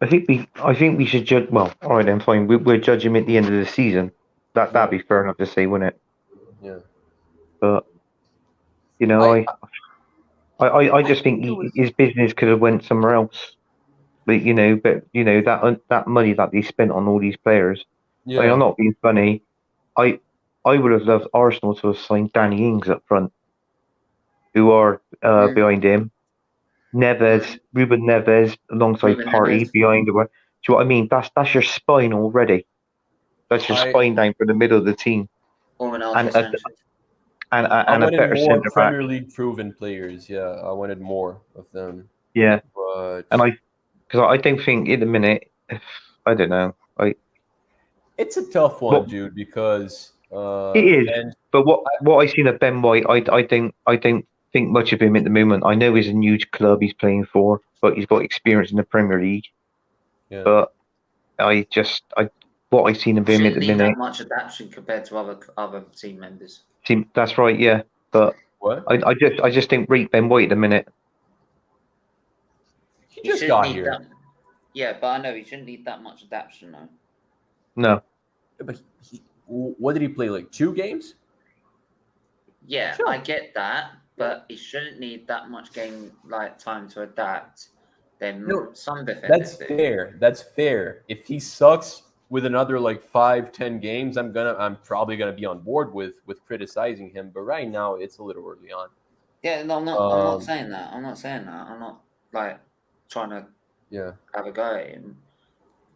I think we should judge. Well, all right then, fine. We'll judge him at the end of the season. That'd be fair enough to say, wouldn't it? Yeah. But you know, I I I just think think it was his business could have went somewhere else. But that money that they spent on all these players. I mean, I'm yeah. not being funny. I I would have loved Arsenal to have signed Danny Ings up front, who are Mm, behind him. Neves, mm. Ruben Neves, alongside Ruben Party Neves behind the. Do you know what I mean? That's your spine already. That's your I spine down for the middle of the team, or and Renato a Sanchez. I and a wanted better more centre back. Premier League proven players. Yeah, I wanted more of them. Yeah, But and because I don't think in a minute, I don't know. it's a tough What one, dude, because it is, and but what I seen of Ben White, I don't think much of him at the moment. I know he's a new club he's playing for, but he's got experience in the Premier League. yeah. But I what I've seen of him at Shouldn't the need that minute, much adaptation compared to other team members. that's right, yeah. But What? I just don't rate Ben White at the minute. He He just shouldn't got need here. that. Yeah, but I know he shouldn't need that much adaptation though. No, But what did he play? Like 2 games? Yeah, Sure. I get that, but he shouldn't need that much game time to adapt. Then No, some defenders that's do. fair. That's fair. If he sucks with another like 5, 10 games, I'm probably gonna be on board with criticizing him. But right now, it's a little early on. Yeah, no, I'm not Um, saying that. I'm not saying that. I'm not like trying to yeah. have a go at him.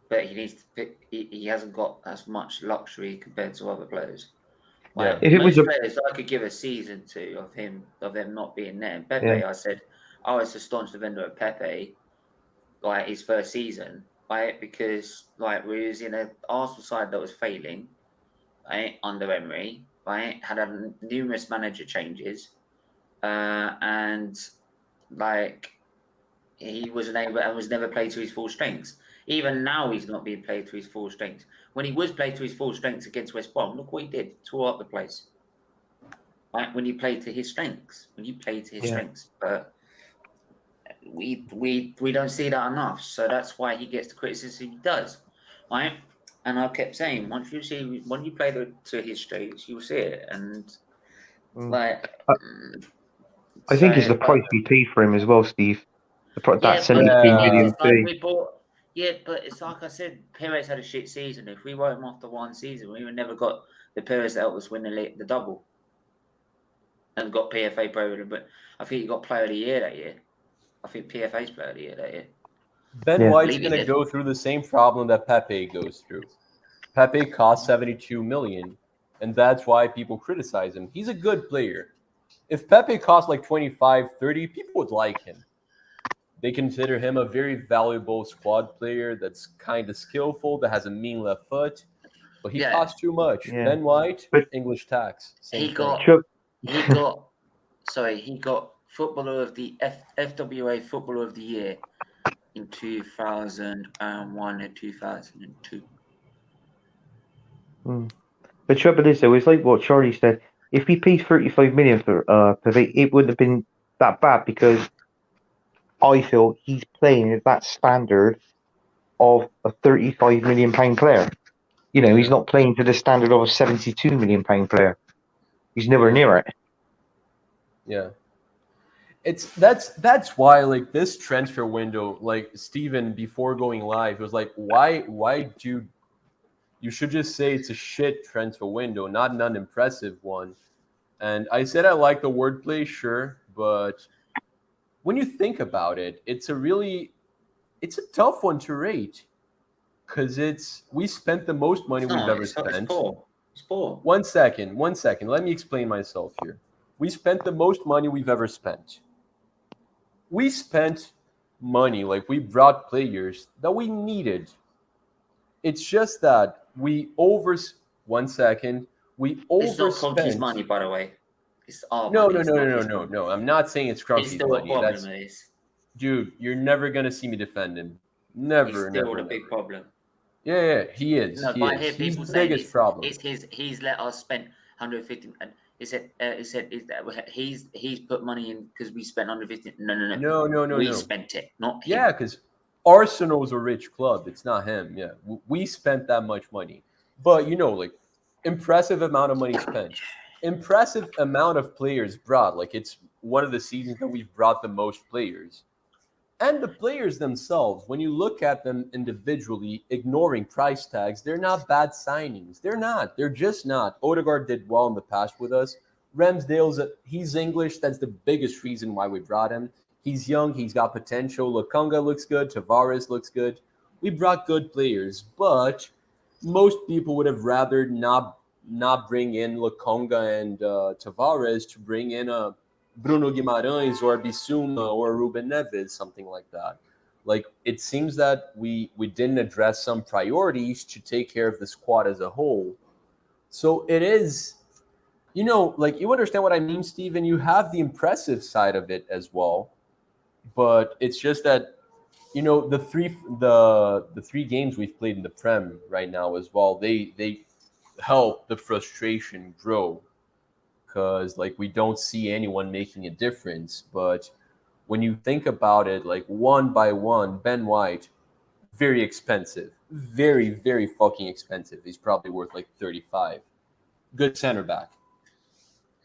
But he needs to pick. He hasn't got as much luxury compared to other players. Like, If it was most a players, I could give a season to of them not being there. And Pepe, Yeah. I said, I was a staunch defender of Pepe, like his first season, right? Because like we was in an Arsenal side that was failing, right, under Emery, right? Had numerous manager changes, and like he wasn't able and was never played to his full strengths. Even now, he's not being played to his full strengths. When he was played to his full strengths against West Brom, look what he did, tore up the place. Right? When you play to his strengths, Yeah. but we don't see that enough. So that's why he gets the criticism he does, right? And I kept saying, when you play to his strengths, you'll see it. And Mm. like, I think it's the but price we paid for him as well, Steve. That yeah, but 73 the thing is, million it's like fee. we bought. Yeah, but it's like I said, Perez had a shit season. If we wrote him after one season, we would never got the Perez that helped us win the double and got PFA Player. But I think he got Player of the Year that year. I think PFA's Player of the Year that year. Ben Yeah. White's Believe he going to did. go through the same problem that Pepe goes through. Pepe cost 72 million, and that's why people criticize him. He's a good player. If Pepe cost like 25, 30, people would like him. They consider him a very valuable squad player that's kind of skillful, that has a mean left foot, but he Yeah, costs too much. Yeah. Ben White, But- English tax, same he thing. got Chuck, he got he got Footballer of the FWA Footballer of the Year in 2001 and 2002. the trouble is, though, it's like what Charlie said. If we paid 35 million for Pavey, it wouldn't have been that bad because I feel he's playing at that standard of a 35 million pound player. You know, he's Yeah. not playing to the standard of a 72 million pound player. He's nowhere near it. Yeah. That's why like this transfer window, like Steven before going live, was like, why do you should just say it's a shit transfer window, not an unimpressive one. And I said I like the wordplay, sure, but when you think about it, it's a tough one to rate because we spent the most money we've ever It's spent. poor. It's poor. One second. Let me explain myself here. We spent the most money we've ever spent. We spent money, like we brought players that we needed. It's just that one second, we It's not Conti's overspent. money, by the way. It's our No, money. no, It's no, not no, no, his no, money. no. I'm not saying it's It's Crunchy's still a money. problem. That's, It is. dude, you're never gonna see me defend him. It's Never, still never, a big never. problem. Yeah, he is. No, He but I hear is. He's people the saying biggest problem. it's his. He's let us spend 150. And he said he's put money in because we spent 150. No. We No. spent it, not him. Yeah, because Arsenal's a rich club. It's not him. Yeah, we spent that much money, but like impressive amount of money spent, impressive amount of players brought. Like it's one of the seasons that we've brought the most players, and the players themselves. When you look at them individually, ignoring price tags, they're not bad signings. They're not. They're just not. Odegaard did well in the past with us. He's English. That's the biggest reason why we brought him. He's young. He's got potential. Lokonga looks good. Tavares looks good. We brought good players, but most people would have rather not bring in Lokonga and Tavares to bring in a Bruno Guimarães or Bissouma or Ruben Neves, something like that. Like it seems that we didn't address some priorities to take care of the squad as a whole. So it is, like you understand what I mean, Steven? You have the impressive side of it as well, but it's just that the three games we've played in the Prem right now as well, they help the frustration grow because like we don't see anyone making a difference. But when you think about it, like one by one, Ben White, very expensive, very very fucking expensive. He's probably worth like 35. Good center back.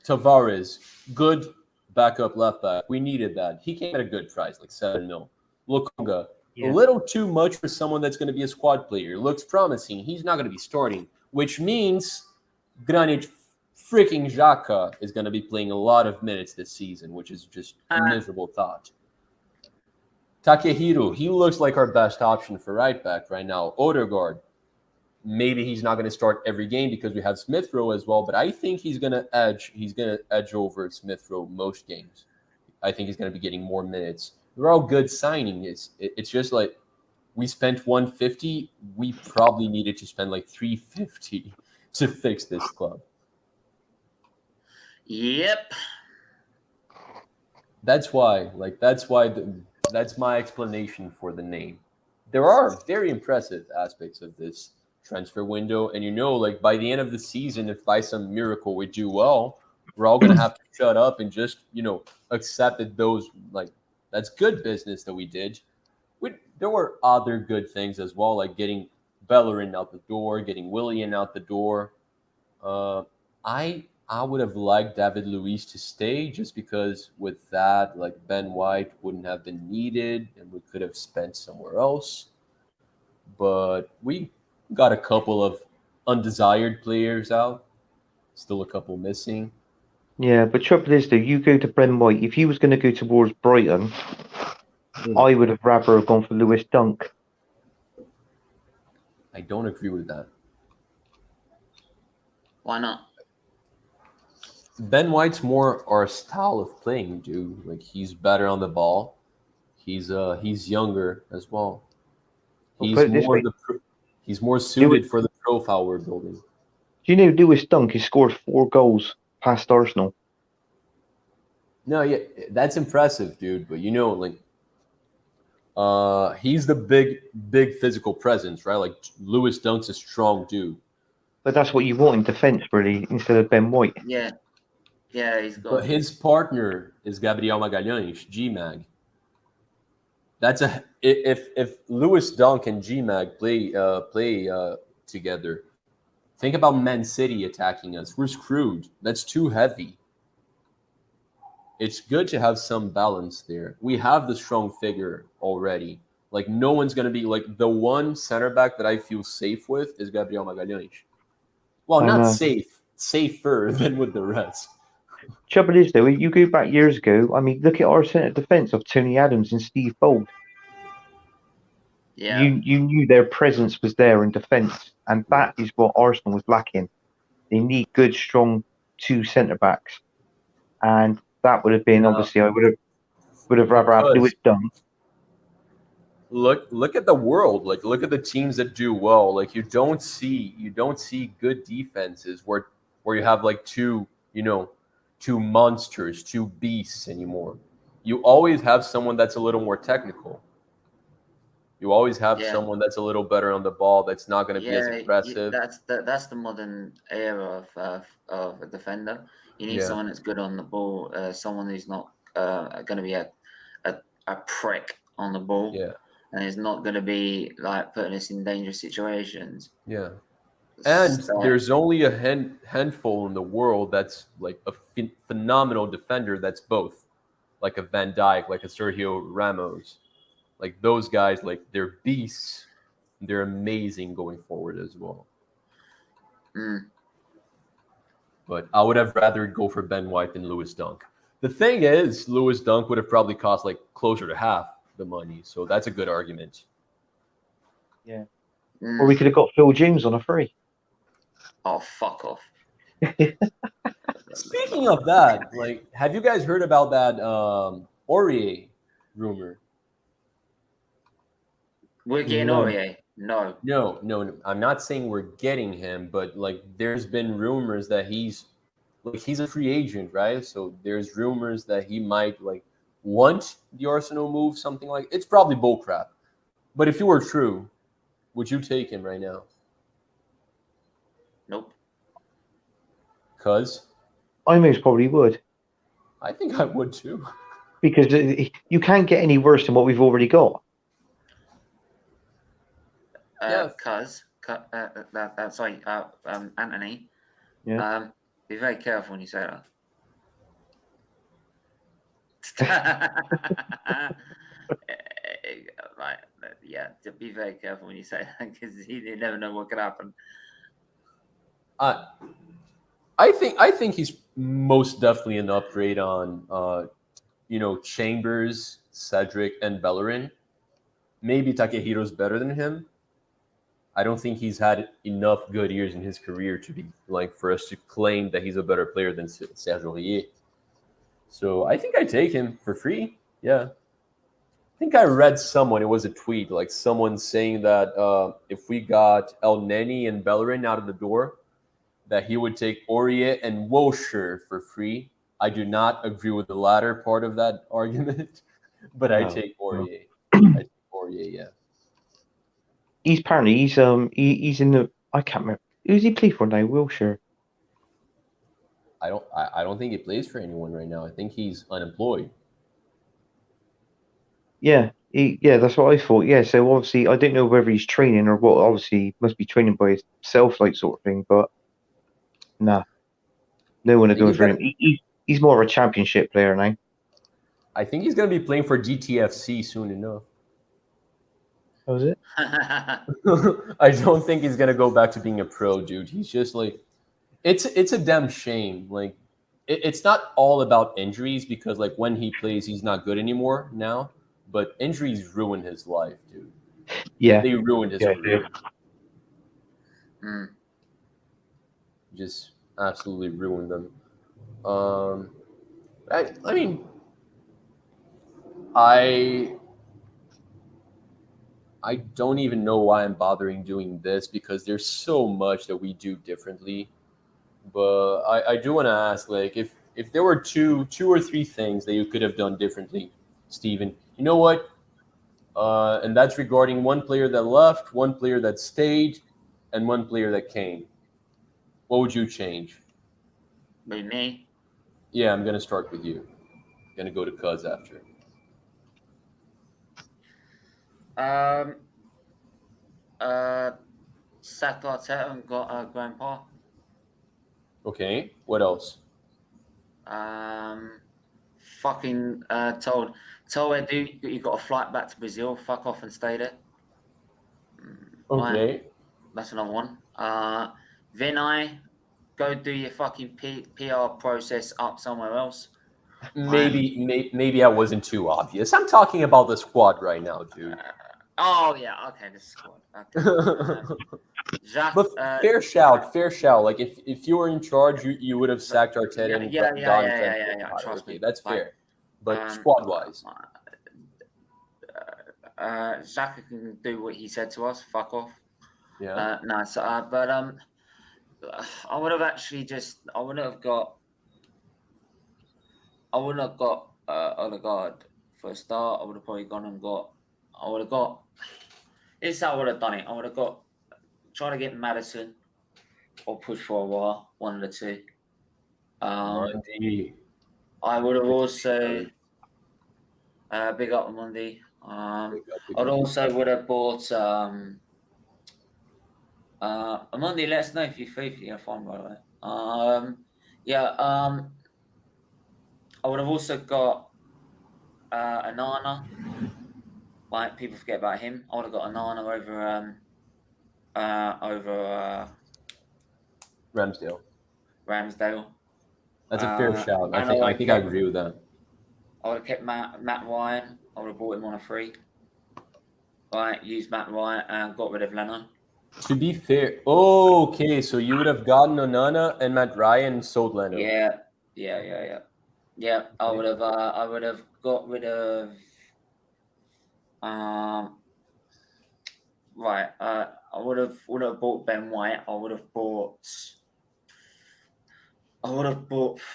Tavares, good backup left back. We needed that. He came at a good price, like 7 mil. Lokonga, a little too much for someone that's going to be a squad player. Looks promising. He's not going to be starting, which means Granit freaking Xhaka is going to be playing a lot of minutes this season, which is just a miserable thought. Takehiro, he looks like our best option for right back right now. Odegaard, maybe he's not going to start every game because we have Smith Rowe as well. But I think he's going to edge. He's going to edge over Smith Rowe most games. I think he's going to be getting more minutes. They're all good signings. It's just like we spent 150. We probably needed to spend like 350 to fix this club. Yep. That's why. That's my explanation for the name. There are very impressive aspects of this transfer window, and like by the end of the season, if by some miracle we do well, we're all gonna have to shut up and just accept that that's good business that we did. There were other good things as well, like getting Bellerin out the door, getting Willian out the door. I would have liked David Luiz to stay just because with that, like Ben White wouldn't have been needed and we could have spent somewhere else. But we got a couple of undesired players out, still a couple missing. Yeah, but trouble is though, you go to Ben White. If he was going to go towards Brighton, I would have rather gone for Lewis Dunk. I don't agree with that. Why not? Ben White's more our style of playing, dude. Like he's better on the ball. He's younger as well. He's more suited for the profile we're building. Do you know Lewis Dunk has scored 4 goals past Arsenal? No, yeah, that's impressive, dude. But he's the big physical presence, right? Like Lewis Dunk's a strong dude. But that's what you want in defence, really, instead of Ben White. Yeah. Yeah, he's got. But his partner is Gabriel Magalhães, GMAG. If Lewis Dunk and GMAG play together, think about Man City attacking us. We're screwed. That's too heavy. It's good to have some balance there. We have the strong figure already. Like no one's gonna be like the one center back that I feel safe with is Gabriel Magalhães. Well, not safer than with the rest. Trouble is though, you go back years ago. I mean, look at our centre defence of Tony Adams and Steve Bold. Yeah. You knew their presence was there in defence, and that is what Arsenal was lacking. They need good, strong 2 centre backs, and that would have been obviously. I would have rather had Lewis Dunk. Look at the world. Like look at the teams that do well. Like you don't see good defenses where you have like two monsters, 2 beasts anymore. You always have someone that's a little more technical. You always have someone that's a little better on the ball. That's not going to be as impressive. That's the modern era of a defender. You need someone that's good on the ball, someone who's not going to be a prick on the ball, and is not going to be like putting us in dangerous situations. Yeah, and there's only a handful in the world that's like a phenomenal defender. That's both, like a Van Dijk, like a Sergio Ramos. Like those guys, like they're beasts. They're amazing going forward as well. But I would have rather go for Ben White than Lewis Dunk. The thing is, Lewis Dunk would have probably cost like closer to half the money. So that's a good argument. Yeah. Or we could have got Phil James on a free. Oh, fuck off. Speaking of that, like, have you guys heard about that Aurier rumor? We're getting Aurier. No. I'm not saying we're getting him, but like there's been rumors that he's a free agent, right? So there's rumors that he might like want the Arsenal move, something like it's probably bullcrap. But if it were true, would you take him right now? Nope. Cause I most probably would. I think I would too. Because you can't get any worse than what we've already got. Anthony. Yeah. Be very careful when you say that. Right. Yeah. Be very careful when you say that because you never know what could happen. I think he's most definitely an upgrade on Chambers, Cedric, and Bellerin. Maybe Takehiro's better than him. I don't think he's had enough good years in his career to be like for us to claim that he's a better player than Serge Aurier. So I think I take him for free. Yeah. I think I read someone, it was a tweet, like someone saying that if we got El Neni and Bellerin out of the door, that he would take Aurier and Wosher for free. I do not agree with the latter part of that argument, but I No. take Aurier. I take Aurier, yeah. He's apparently he's in the I can't remember who's he play for now. Wilshire. I don't think he plays for anyone right now. I think he's unemployed. Yeah, that's what I thought. Yeah, so obviously I didn't know whether he's training or what. Obviously, he must be training by himself, like sort of thing. But nah, no one I are think going he's for gonna, him. He's more of a championship player now. I think he's gonna be playing for GTFC soon enough. How was it? I don't think he's gonna go back to being a pro, dude. He's just like, it's a damn shame. Like, it's not all about injuries because like when he plays, he's not good anymore now. But injuries ruined his life, dude. Yeah, They ruined his yeah, career. Mm. Just absolutely ruined them. I mean, I I don't even know why I'm bothering doing this because there's so much that we do differently. But I do want to ask, like, if there were two or three things that you could have done differently, Steven, you know what? And that's regarding one player that left, one player that stayed, and one player that came. What would you change? With me, Yeah, I'm gonna start with you. Gonna go to Cuz after. um, uh, sacked Arteta and got Grandpa. Okay. What else? Fucking told Edu you got a flight back to Brazil. Fuck off and stay there. Right, Okay. that's another one. Vinay, go do your fucking PR process up somewhere else. Maybe I wasn't too obvious. I'm talking about the squad right now, dude. Oh yeah, okay, the squad. Okay. Jacques, But fair shout, fair shout. Like if you were in charge, you would have sacked Arteta and gotten Trent. Trust Okay, me. that's Like, fair. But squad wise, Xhaka can do what he said to us. Fuck off. yeah. No, so, but I would have actually I wouldn't have got Odegaard for a start. I would have probably gone and got. I would have got. This is how I would have done it. I would have got try to get Madison or push for a while, one of the two. Monday. I would have also big up on Monday. Pick I'd up. also would have bought Monday. Let us know if you're free for your phone, by the way. I would have also got Anana. Like people forget about him. I would have got Anana over Ramsdale. That's a fair shout. And I think I agree with that. I would have kept Matt Ryan. I would have bought him on a free. Right, used Matt Ryan and got rid of Leno. To be fair, okay, so you would have gotten Onana and Matt Ryan and sold Leno. Yeah. I would have got rid of right. I would have bought Ben White. I would have bought for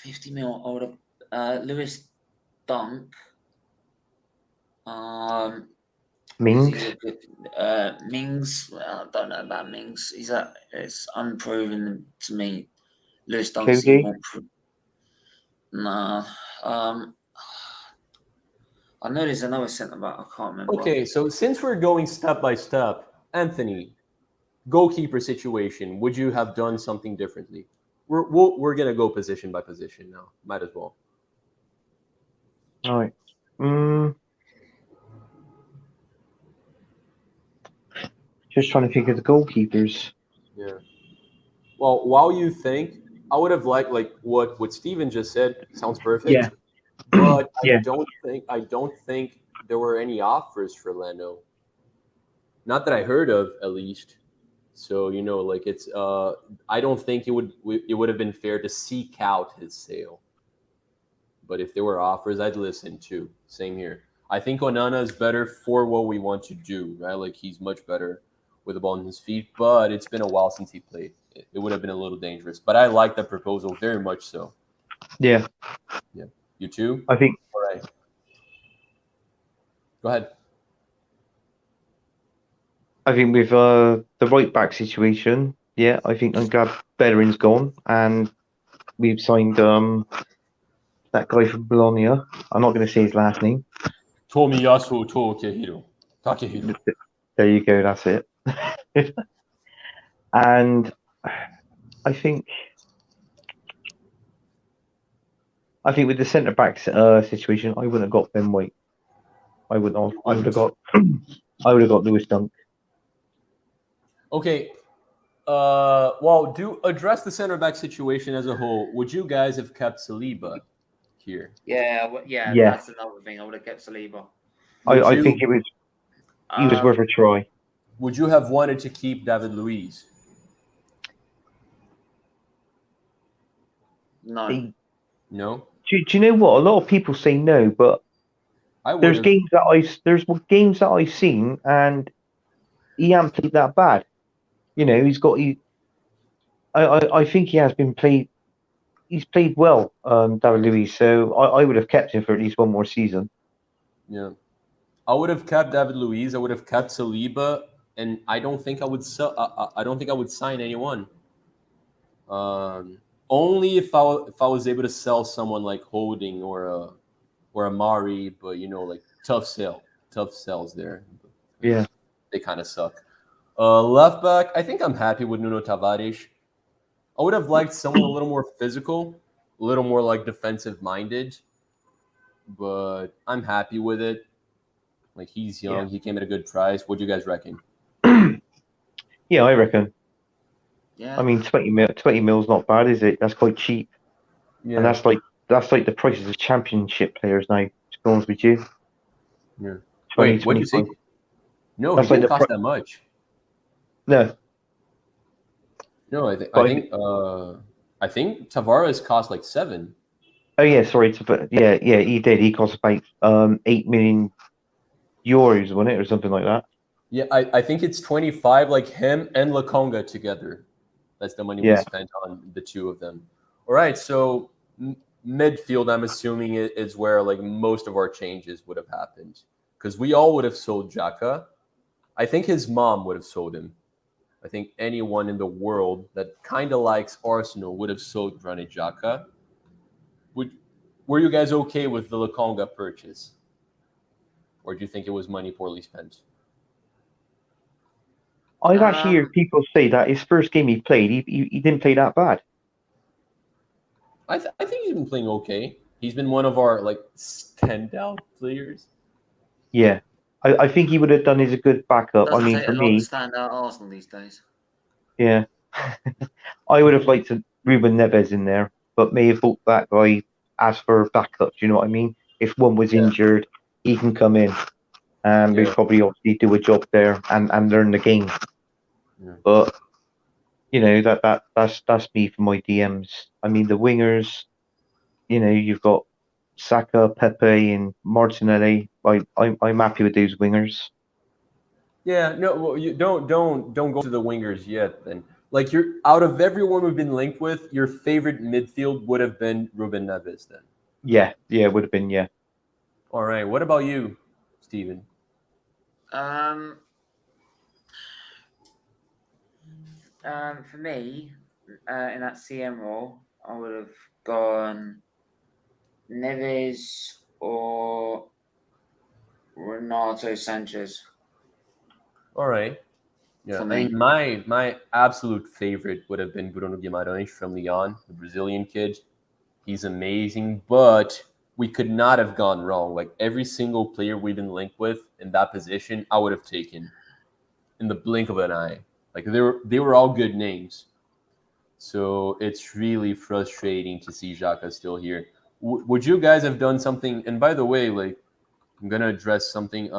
50 mil. I would have Lewis Dunk. Mings. Mings. I don't know about Mings. It's unproven to me. Lewis Dunk. Cody? Nah. I know there's another centre back. I can't remember. Okay, so since we're going step by step, Anthony, goalkeeper situation, would you have done something differently? We're gonna go position by position now. Might as well. All right. Just trying to think of the goalkeepers. Yeah. Well, while you think, I would have liked like what Steven just said. Sounds perfect. Yeah. But Yeah. I don't think there were any offers for Leno. not that I heard of, at least. So like it's I don't think it would have been fair to seek out his sale. But if there were offers, I'd listen too. Same here. I think Onana is better for what we want to do, right? Like he's much better with the ball in his feet, but it's been a while since he played. It would have been a little dangerous. But I like the proposal very much so. Yeah. Yeah. You too? I think All right. Go ahead. with the right back situation, yeah, I think I'm glad Bellerin's gone, and we've signed that guy from Bologna. I'm not going to say his last name. Tomiyasu Takehiro. There you go. That's it. And I think with the centre back situation, I wouldn't have got Ben White. I wouldn't have. I would have got. I would have got Lewis Dunk. Okay. Well, do address the center back situation as a whole. Would you guys have kept Saliba here? Yeah, Yeah. that's another thing. I would have kept Saliba. I think he was worth a try. Would you have wanted to keep David Luiz? No. No. Do you know what? A lot of people say no, but there's games that I've seen, and he hasn't played that bad. I think he has been played. He's played well, David Luiz. So I would have kept him for at least one more season. Yeah, I would have kept David Luiz. I would have kept Saliba, and I don't think I would sell. I don't think I would sign anyone. Only if I was able to sell someone like Holding or a Mari, but like tough sales there. Yeah, they kind of suck. Left back, I think I'm happy with Nuno Tavares. I would have liked someone a little more physical, a little more like defensive minded, but I'm happy with it. Like he's young, he came at a good price. What do you guys reckon? Yeah, I reckon. Yeah. I mean, 20 mil is not bad, is it? That's quite cheap. Yeah. And that's like the prices of championship players now, to be honest with you. Yeah. 20, Wait, what do you say? No, that's he didn't cost that much. No. No, I think Tavares cost like 7. Oh yeah, sorry. Yeah, he did. He cost about €8 million, wasn't it, or something like that? Yeah, I think it's 25, like him and Lakonga together. That's the money we spent on the two of them. All right, so midfield, I'm assuming is where like most of our changes would have happened, because we all would have sold Xhaka. I think his mom would have sold him. I think anyone in the world that kind of likes Arsenal would have sold Granit Xhaka. Were you guys okay with the Lakonga purchase? Or do you think it was money poorly spent? I've actually heard people say that his first game he played, he didn't play that bad. I think he's been playing okay. He's been one of our like standout players. Yeah. I think he would have done as a good backup. Doesn't I mean, take for a lot to me, stand out Arsenal these days. yeah. I would have liked Ruben Neves in there, but may have bought that guy as for backup. Do you know what I mean? If one was injured, he can come in and we probably obviously do a job there and learn the game. Yeah. But that's me for my DMs. I mean, the wingers, you've got Saka, Pepe, and Martinelli. I'm happy with those wingers. Yeah, no, well, you don't go to the wingers yet. Then, like, you're out of everyone we've been linked with, your favorite midfield would have been Ruben Neves. Then, yeah, it would have been, yeah. All right, what about you, Steven? For me, in that CM role, I would have gone Neves or Renato Sanchez. All right. Yeah, I mean, my absolute favorite would have been Bruno Guimarães from Lyon, the Brazilian kid. He's amazing, but we could not have gone wrong. Like every single player we've been linked with in that position, I would have taken in the blink of an eye. Like they were all good names. So it's really frustrating to see Xhaka still here. Would you guys have done something? And by the way, like I'm gonna address something.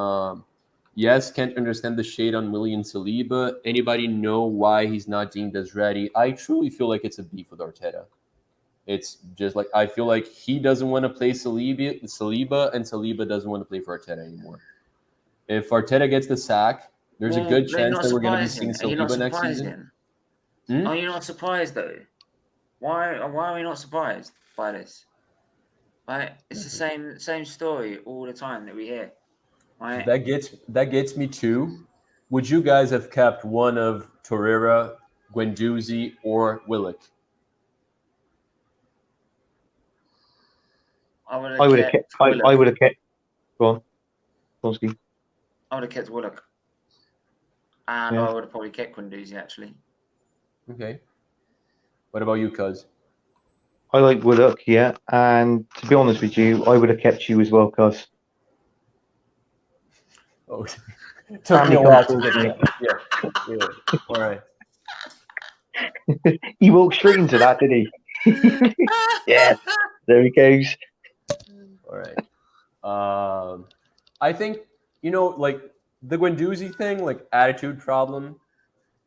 Yes, can't understand the shade on William Saliba. Anybody know why he's not deemed as ready? I truly feel like it's a beef with Arteta. It's just like I feel like he doesn't want to play Saliba, and Saliba doesn't want to play for Arteta anymore. If Arteta gets the sack, there's a good they're chance not that we're going to be seeing surprising. Are you not Saliba next surprised season. then? Are you not surprised though? Why are we not surprised by this? Right? It's the same story all the time that we hear. Right? That gets me to. Would you guys have kept one of Torreira, Guendouzi, or Willock? I would I have would have kept kept. I Willock. would have kept. Go on, Gonski. I would have kept Willock. And Yeah. I would have probably kept Guendouzi actually. Okay. What about you, Cuz? I like Willock, yeah. And to be honest with you, I would have kept you as well, cuz. Oh, took Family me a while to comes get first, that. Yeah. All right. He walked straight into that, did he? Yeah. There he goes. All right. I think like the Guendouzi thing, like attitude problem.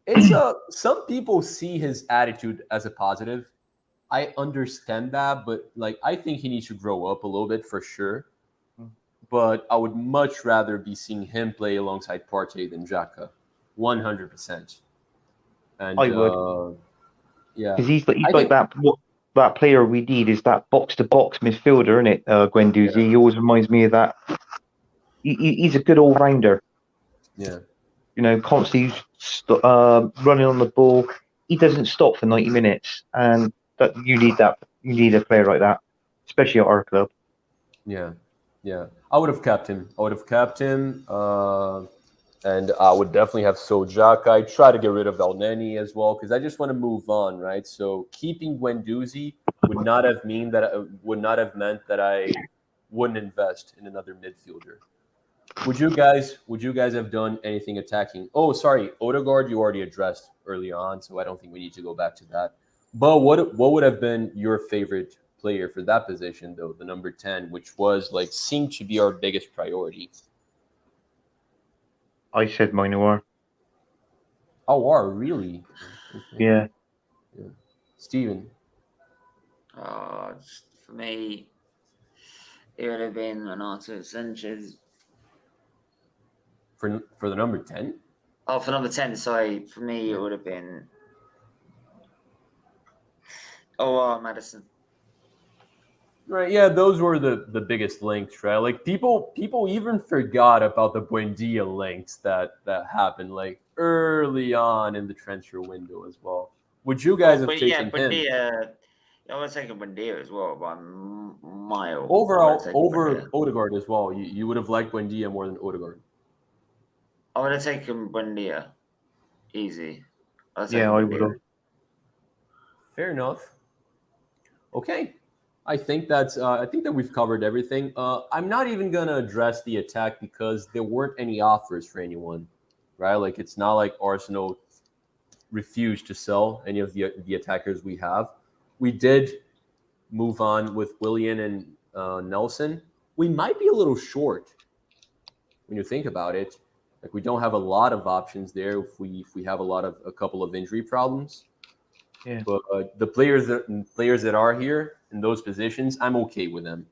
It's some people see his attitude as a positive. I understand that, but like I think he needs to grow up a little bit for sure. But I would much rather be seeing him play alongside Partey than Xhaka, 100%. And I would. yeah, Because he's I like think that. What that player we need is that box to box midfielder, isn't it? Guendouzi. yeah, He always reminds me of that. He's a good all rounder. yeah. Constantly running on the ball. He doesn't stop for 90 minutes, and that you need that. You need a player like that, especially at our club. Yeah, yeah. I would have kept him. And I would definitely have sold Xhaka. I try to get rid of El Neni as well because I just want to move on, right? So keeping Guendouzi would not have meant that I wouldn't invest in another midfielder. Would you guys have done anything attacking? Oh, sorry, Odegaard you already addressed early on, so I don't think we need to go back to that. But what would have been your favorite player for that position though, the number 10, which was like seemed to be our biggest priority? I said Minoir. Oh, wow, really? Okay. Yeah. Yeah. Steven. For me, it would have been Renato Sanchez. For the number 10? Oh, for number 10, sorry. For me, it would have been Madison. Right, yeah, those were the biggest links, right? Like people even forgot about the Buendia links that happened like early on in the transfer window as well. Would you guys have taken him? Buendia, I would have taken Buendia as well by a mile. Overall, over Odegaard as well. You would have liked Buendia more than Odegaard. I would have taken Buendia. Easy. I would have. Fair enough. Okay. I think that we've covered everything. I'm not even gonna address the attack because there weren't any offers for anyone, right? Like it's not like Arsenal refused to sell any of the attackers we have. We did move on with Willian and Nelson. We might be a little short when you think about it. Like we don't have a lot of options there if we have a couple of injury problems. Yeah. But the players that are here in those positions, I'm okay with them.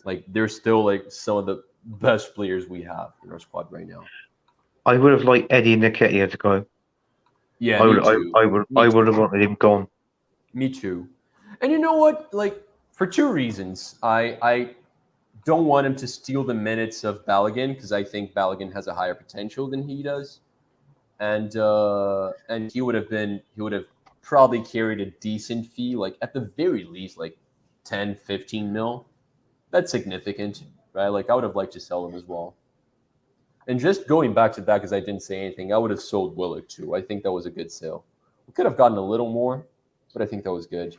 Like they're still like some of the best players we have in our squad right now. I would have liked Eddie Nketiah to go. Yeah, I me would. too. I would have wanted him gone. Me too. And you know what? Like for two reasons, I don't want him to steal the minutes of Balogun because I think Balogun has a higher potential than he does, and he would have probably carried a decent fee, like at the very least, like 10, 15 mil. That's significant, right? Like I would have liked to sell him as well. And just going back to that, because I didn't say anything, I would have sold Willock too. I think that was a good sale. We could have gotten a little more, but I think that was good.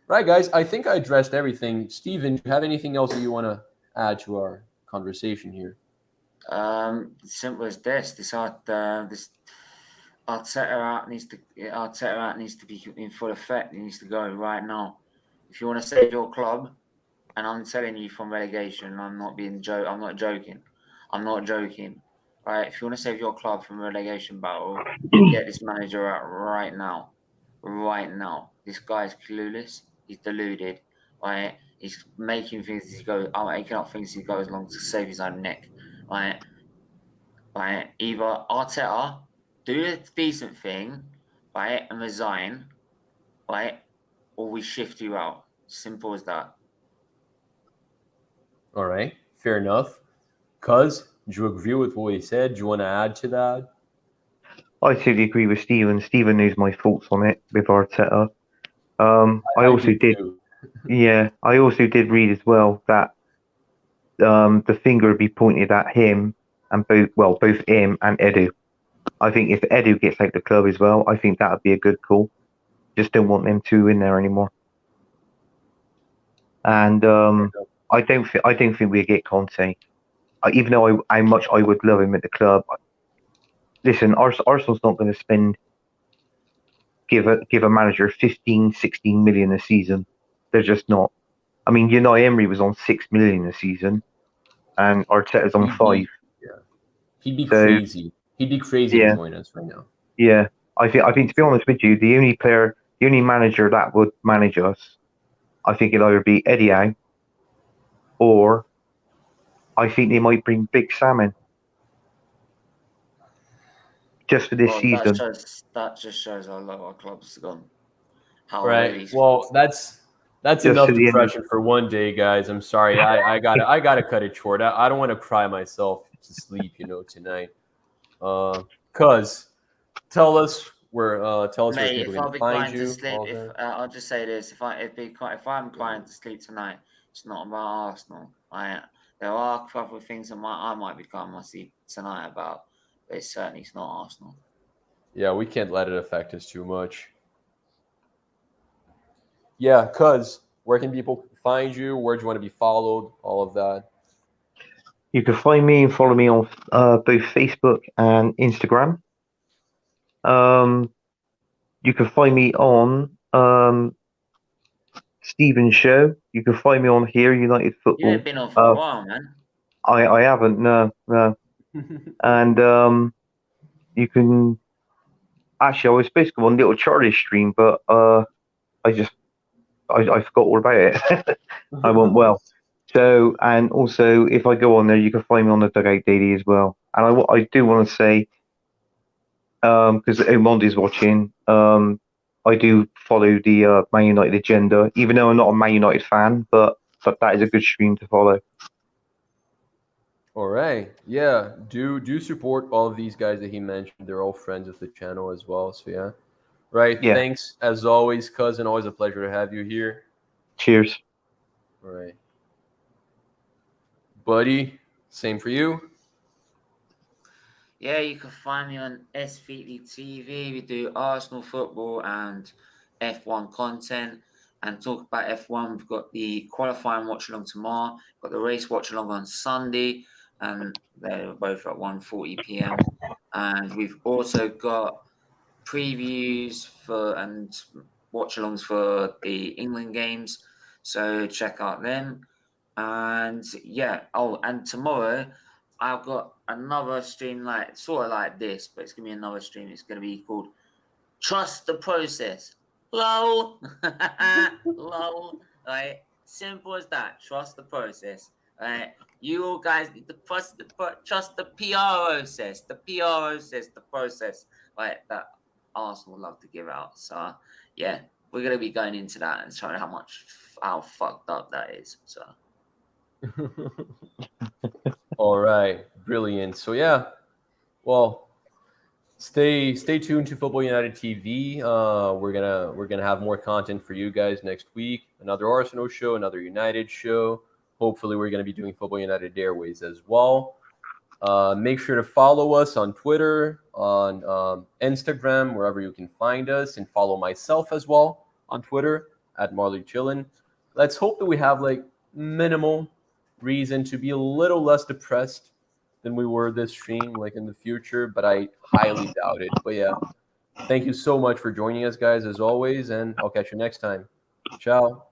Right, guys, I think I addressed everything. Steven, do you have anything else that you want to add to our conversation here? Simple as this. This Arteta out needs to be in full effect. It needs to go right now. If you want to save your club, and I'm telling you from relegation, I'm not joking. I'm not joking. right? If you want to save your club from relegation battle, get this manager out right now. Right now. This guy's clueless. He's deluded. Right? He's making things as he goes. Making up things as he goes along to save his own neck. Right? Right? Either Arteta do a decent thing, right, and resign, right, or we shift you out. Simple as that. All right, fair enough. Cuz, do you agree with what he said? Do you want to add to that? I totally agree with Stephen. Stephen knows my thoughts on it with Arteta. I I also do did, too. yeah, I also did read as well that the finger would be pointed at him and both him and Edu. I think if Edu gets out the club as well, I think that would be a good call. Just don't want them two in there anymore. And I don't think we get Conte. Even though how much I would love him at the club. Listen, Arsenal's not going to give a manager 15, 16 million a season. They're just not. I mean, Unai Emery was on 6 million a season, and Arteta's on He'd 5. be, yeah, he'd be So crazy. He'd be crazy to yeah, join us right now. yeah. I think to be honest with you, the only manager that would manage us, I think it'd either be Eddie Howe, or I think they might bring Big Sam in just for this Well, season. that just shows how low our club's gone. How Right. really Well, that's Just to enough the end. depression for one day, guys. I'm sorry. I gotta cut it short. I don't want to cry myself to sleep, tonight. Cuz tell us where Mate, people if can I'll be find crying to you, sleep, all if that. I'll just say this, if I'm crying to sleep tonight, it's not about Arsenal. There are a couple of things I might be crying my sleep tonight about, but it's certainly it's not Arsenal. Yeah, we can't let it affect us too much. Yeah, cuz where can people find you? Where do you want to be followed? All of that. You can find me and follow me on both Facebook and Instagram. Um, you can find me on Stephen's show. You can find me on here, United You Football. ain't been on for a while, man. I haven't, no. And you can actually, I was supposed to go on Little Charlie's stream, but I just I forgot all about it. I went well. So, and also, if I go on there, you can find me on the Dugout Daily as well. And I do want to say, because Omondi's watching, I do follow the Man United agenda, even though I'm not a Man United fan, but that is a good stream to follow. All right. Yeah. Do support all of these guys that he mentioned. They're all friends of the channel as well. So yeah. Right. Yeah. Thanks as always, cousin. Always a pleasure to have you here. Cheers. All right. Buddy, same for you. Yeah, you can find me on SVD TV. We do Arsenal football and F1 content and talk about F1. We've got the qualifying watch along tomorrow, got the race watch along on Sunday, and they're both at 1:40 p.m. And we've also got previews for and watch alongs for the England games. So check out them. And yeah, and tomorrow I've got another stream sort of like this, but it's gonna be another stream. It's gonna be called Trust the Process. Lol. Lol. Right. Simple as that. Trust the process. Right. You all guys need to trust the PRO says. The PRO says the process. Right. That Arsenal love to give out. So yeah, we're gonna be going into that and showing how fucked up that is. So All right. Brilliant. So yeah. Well, stay tuned to Football United TV. We're gonna have more content for you guys next week. Another Arsenal show, another United show. Hopefully, we're gonna be doing Football United Airways as well. Make sure to follow us on Twitter, on Instagram, wherever you can find us, and follow myself as well on Twitter at Marley Chillin. Let's hope that we have minimal reason to be a little less depressed than we were this stream in the future, but I highly doubt it. But yeah, thank you so much for joining us, guys, as always, and I'll catch you next time. Ciao.